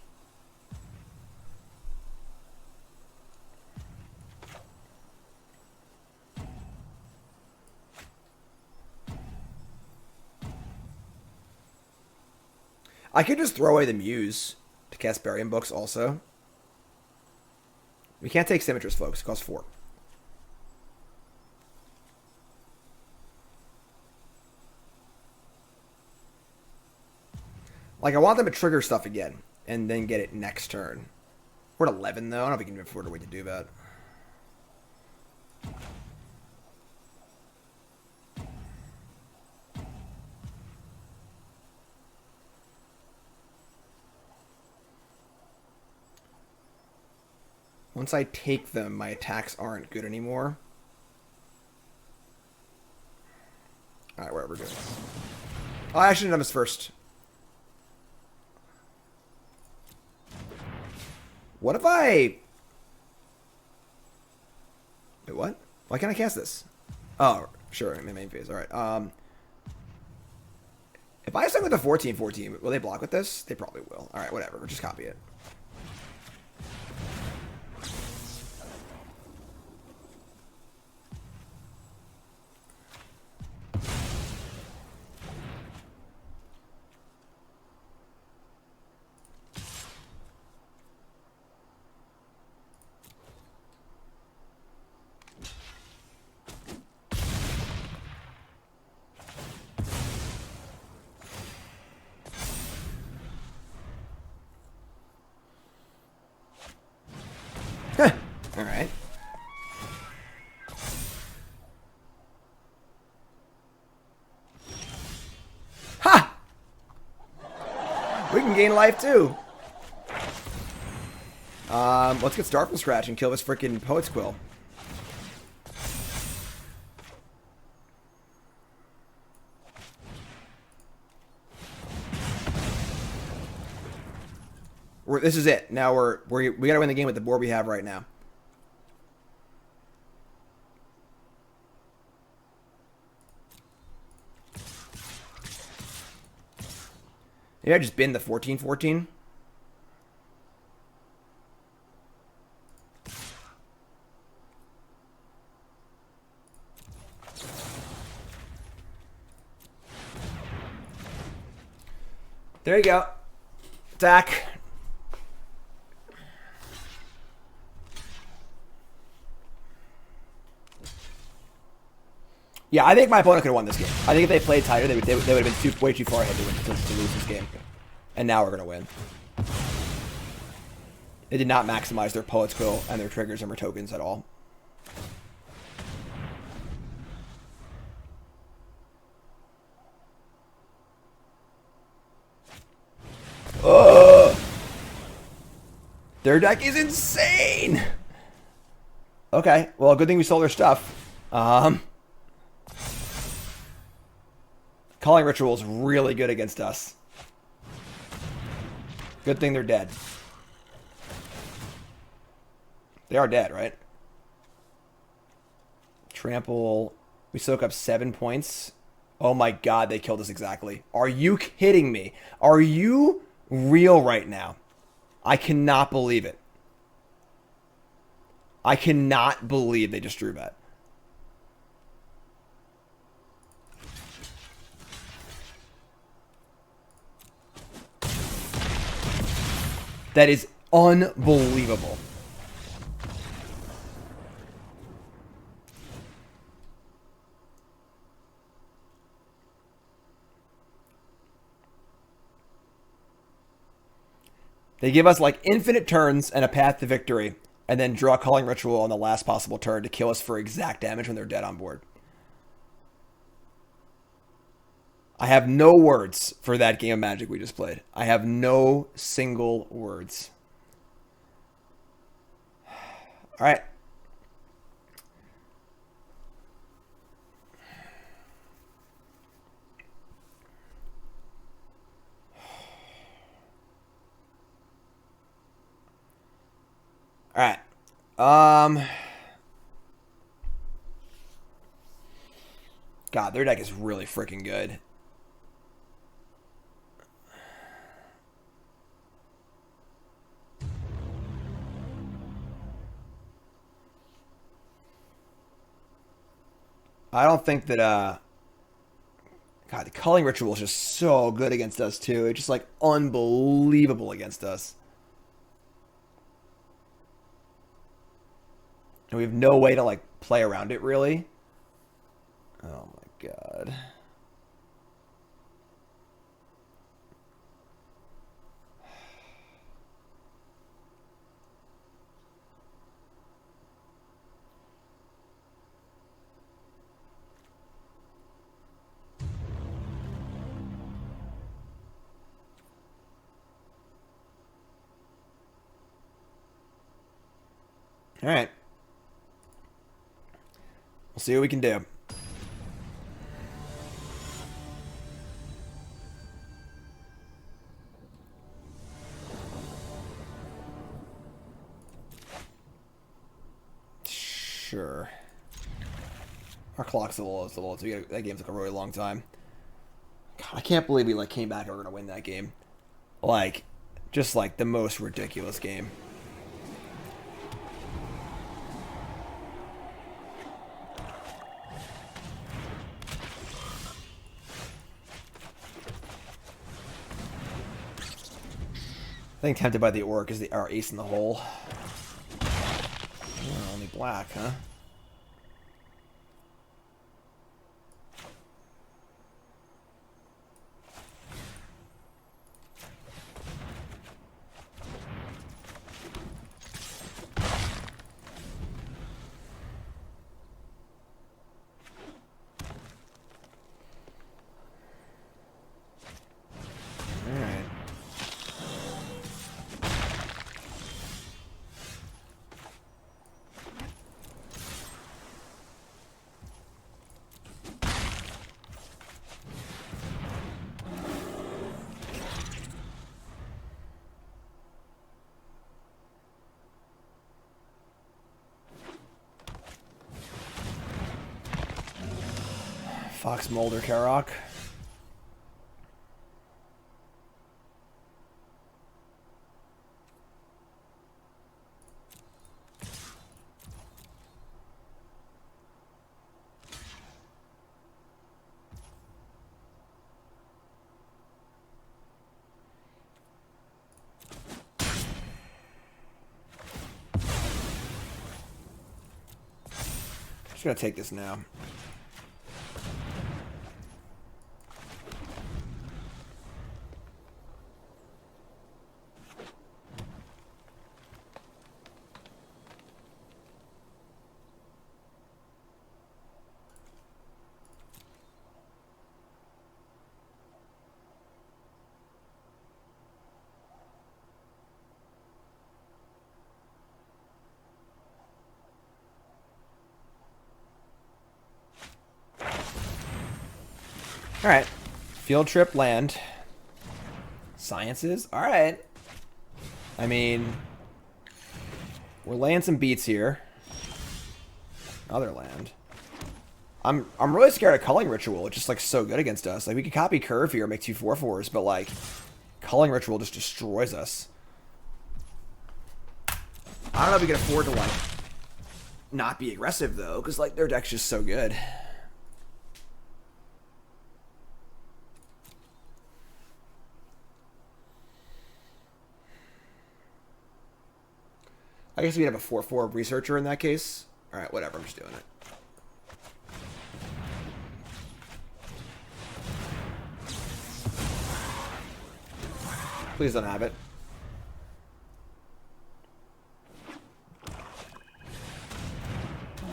I could just throw away the Muse to cast Burying Books also. We can't take Symmetress, folks. It costs 4. Like, I want them to trigger stuff again and then get it next turn. We're at 11, though. I don't know if we can afford a way to do that. Once I take them, my attacks aren't good anymore. Alright, whatever, we're good. Oh, I should have done this first. What if I... Wait, what? Why can't I cast this? Oh, sure, in my main phase. Alright, if I send with a 14-14, will they block with this? They probably will. Alright, whatever. We'll just copy it. Alright. Ha! We can gain life too. Let's get Start from scratch and kill this freaking Poet's Quill. This is it. Now we gotta win the game with the board we have right now. Maybe I just bin the 14-14. There you go. Attack. Yeah, I think my opponent could have won this game. I think if they played tighter, they would have been way too far ahead to lose this game. And now we're going to win. They did not maximize their Poet's Quill and their triggers and their tokens at all. Ugh! Their deck is insane! Okay, well, good thing we stole their stuff. Calling Ritual is really good against us. Good thing they're dead. They are dead, right? Trample. We soak up 7 points. Oh my god, they killed us exactly. Are you kidding me? Are you real right now? I cannot believe it. I cannot believe they just drew that. That is unbelievable. They give us like infinite turns and a path to victory, and then draw Calling Ritual on the last possible turn to kill us for exact damage when they're dead on board. I have no words for that game of Magic we just played. I have no single words. All right. All right. God, their deck is really freaking good. I don't think that God, the culling ritual is just so good against us too. It's just like unbelievable against us. And we have no way to like play around it really. Oh my god. All right. We'll see what we can do. Sure. Our clock's a little so that game took a really long time. God, I can't believe we like came back and we're gonna win that game. Like, just like the most ridiculous game. I think tempted by the orc is our ace in the hole. Oh, only black, huh? Fox Mulder Karok. Just gonna take this now. Alright. Field trip land. Sciences? Alright. I mean, we're laying some beats here. Other land. I'm really scared of Culling Ritual. It's just like so good against us. Like we could copy Curve here, make 2 4/4s, but like Culling Ritual just destroys us. I don't know if we can afford to like not be aggressive though, because like their deck's just so good. I guess we have a 4/4 researcher in that case. Alright, whatever, I'm just doing it. Please don't have it.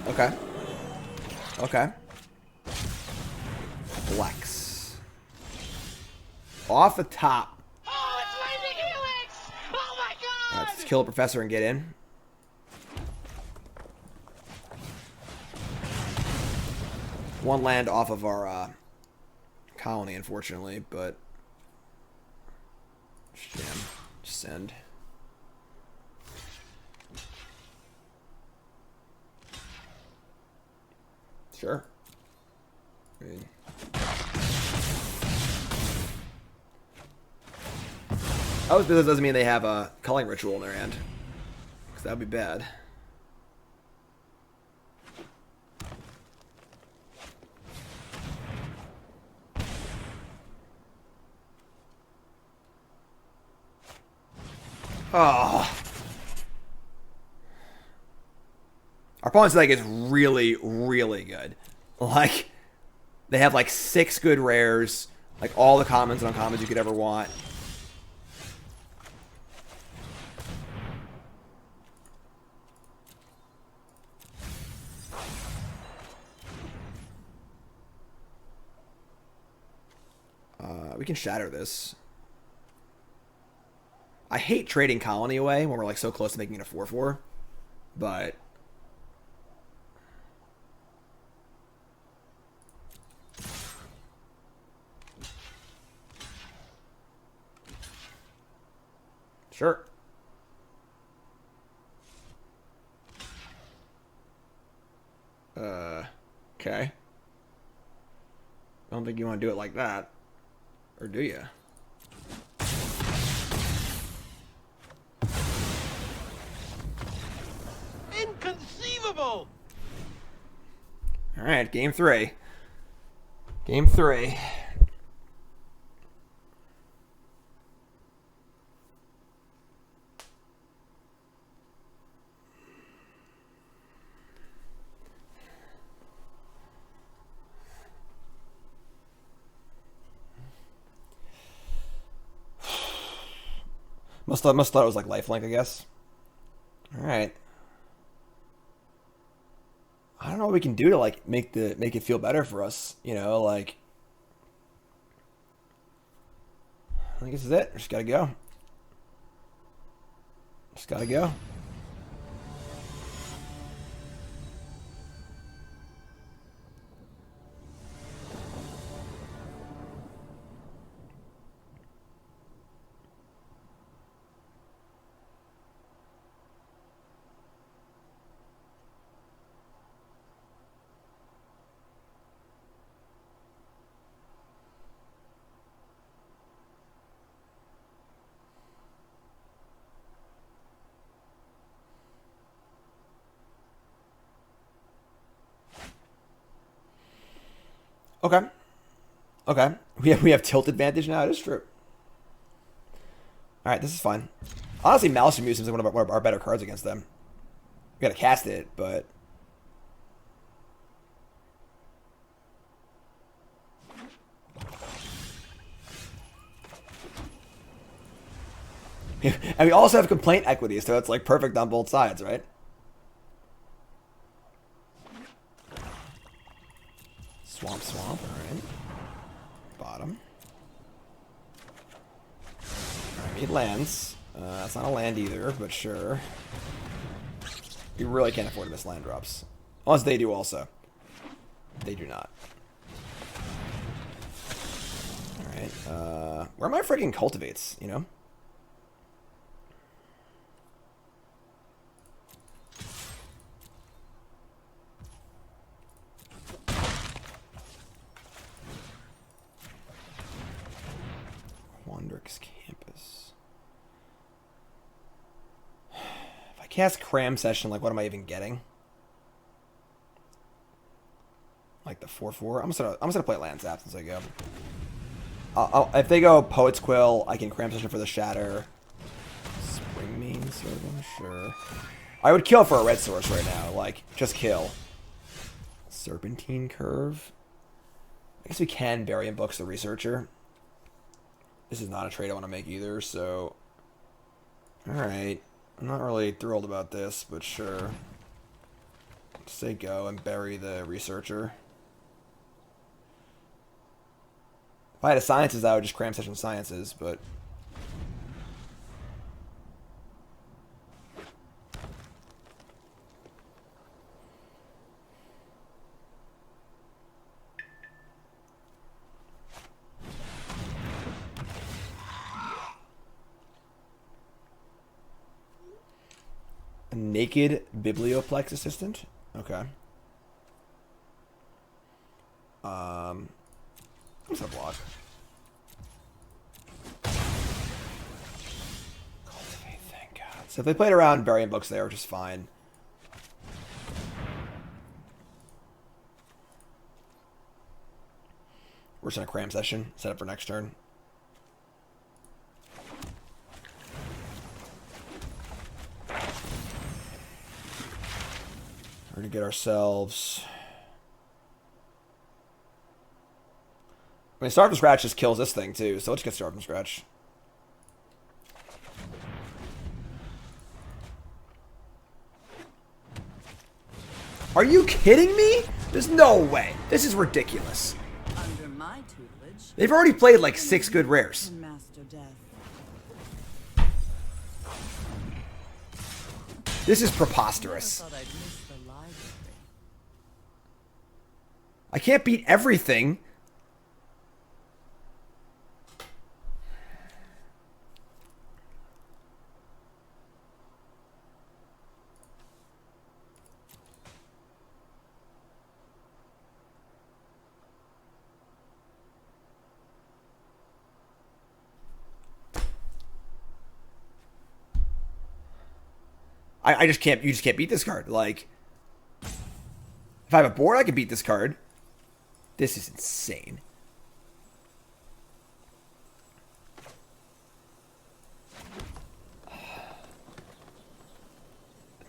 Okay. Okay. Flex. Off the top. Oh, it's Lightning Helix! Oh my god! Alright, let's kill the professor and get in. One land off of our colony, unfortunately, but just jam. Just send. Sure. I mean, oh, this doesn't mean they have a culling ritual in their hand. Because that would be bad. Oh. Our opponent's deck is really, really good. Like, they have like 6 good rares, like all the commons and uncommons you could ever want. We can shatter this. I hate trading Colony away when we're like so close to making it a 4/4, but sure. Okay. I don't think you want to do it like that. Or do you? Inconceivable! Alright, game 3. Game 3. Must thought it was like lifelink, I guess. Alright. I don't know what we can do to like make it feel better for us, you know, like I think this is it. Just gotta go. Just gotta go. Okay. Okay. We have tilt advantage now. It is true. All right, this is fine. Honestly, Maelstrom seems like one of our better cards against them. We gotta cast it, but and we also have complaint equity, so it's like perfect on both sides, right? Swamp, all right. Bottom. I need lands. That's not a land either, but sure. We really can't afford to miss land drops. Unless they do also. They do not. Alright, where are my freaking cultivates, you know? Quandrix Campus. If I cast Cram Session, like what am I even getting? Like the 4/4. I'm just gonna play Land Zap since I go. If they go Poet's Quill, I can Cram Session for the Shatter. Spring Mean Servant, sure. I would kill for a red source right now. Like, just kill. Serpentine Curve. I guess we can bury in books the Researcher. This is not a trade I want to make either, so... Alright. I'm not really thrilled about this, but sure. Say go and bury the Researcher. If I had a Sciences, I would just Cram Session Sciences, but... A naked Biblioplex Assistant? Okay. What's that block? Cultivate, thank God. So if they played around burying books there, which is fine. We're just in a cram session. Set up for next turn. We're going to get ourselves... I mean, start from scratch just kills this thing, too. So let's get started from scratch. Are you kidding me? There's no way. This is ridiculous. Under my tutelage, They've already played like 6 good rares. master death. This is preposterous. Thought I'd miss the library. I can't beat everything. I just can't, you just can't beat this card. Like, if I have a board, I can beat this card. This is insane.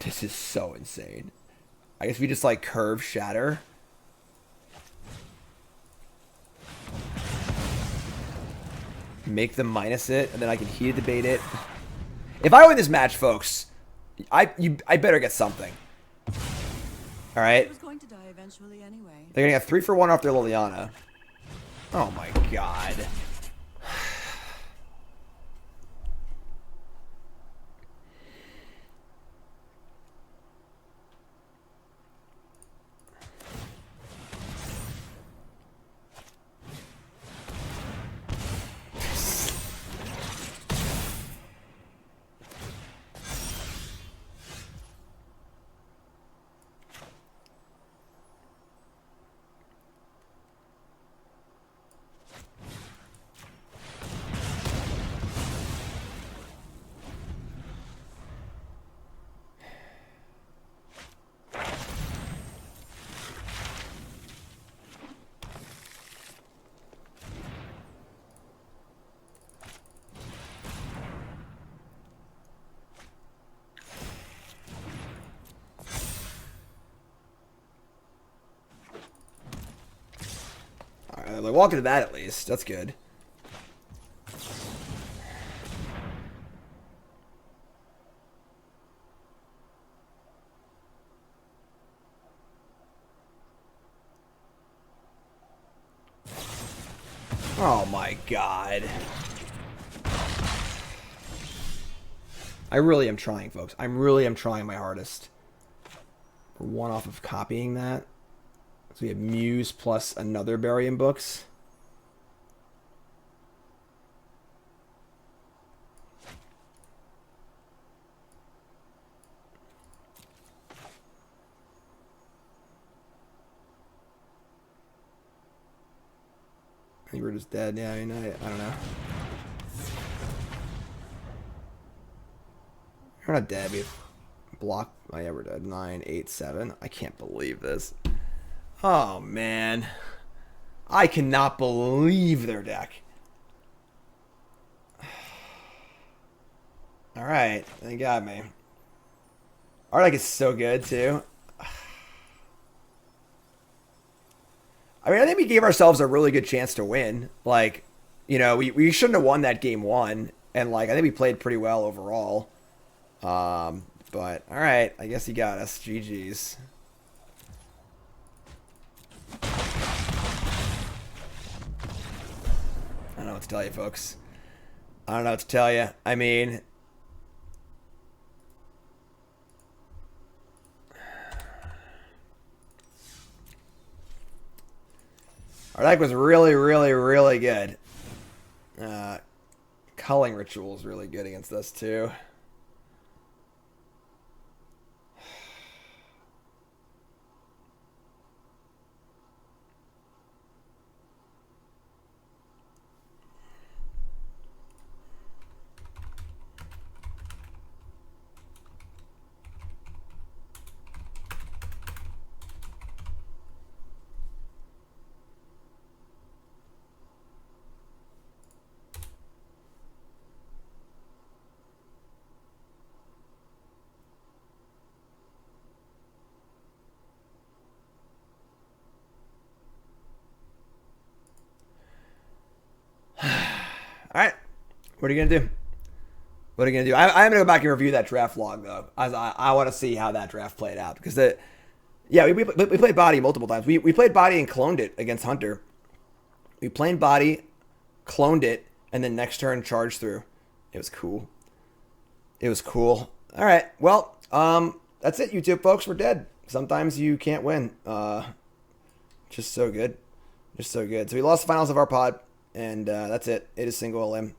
This is so insane. I guess we just, like, curve shatter. Make them minus it, and then I can heated debate it. If I win this match, folks... I better get something. All right. I was going to die eventually anyway. They're gonna get 3 for 1 off their Liliana. Oh my God. They're walking to that at least. That's good. Oh my God. I really am trying, folks. I really am trying my hardest. We're 1 off of copying that. So we have Muse plus another Burying Books. I think we're just dead. Yeah, I mean, I don't know. We're not dead. We have block. Oh yeah, we're dead. 9, 8, 7. I can't believe this. Oh, man. I cannot believe their deck. Alright, they got me. Our deck is so good, too. I mean, I think we gave ourselves a really good chance to win. Like, you know, we shouldn't have won that game 1. And, like, I think we played pretty well overall. But, alright, I guess he got us. GG's. I don't know what to tell you, folks. I don't know what to tell you. I mean... Our deck was really, really, really good. Culling Ritual is really good against us, too. All right. What are you going to do? What are you going to do? I'm going to go back and review that draft log, though. I want to see how that draft played out. Because, we played body multiple times. We played body and cloned it against Hunter. We played body, cloned it, and then next turn charged through. It was cool. All right. Well, that's it, YouTube folks. We're dead. Sometimes you can't win. Just so good. So we lost the finals of our pod, and that's it. It is single elim.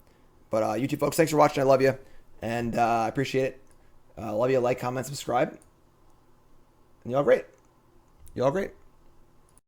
But YouTube folks, thanks for watching. I love you, and I appreciate it. Love you. Like, comment, subscribe. And y'all great.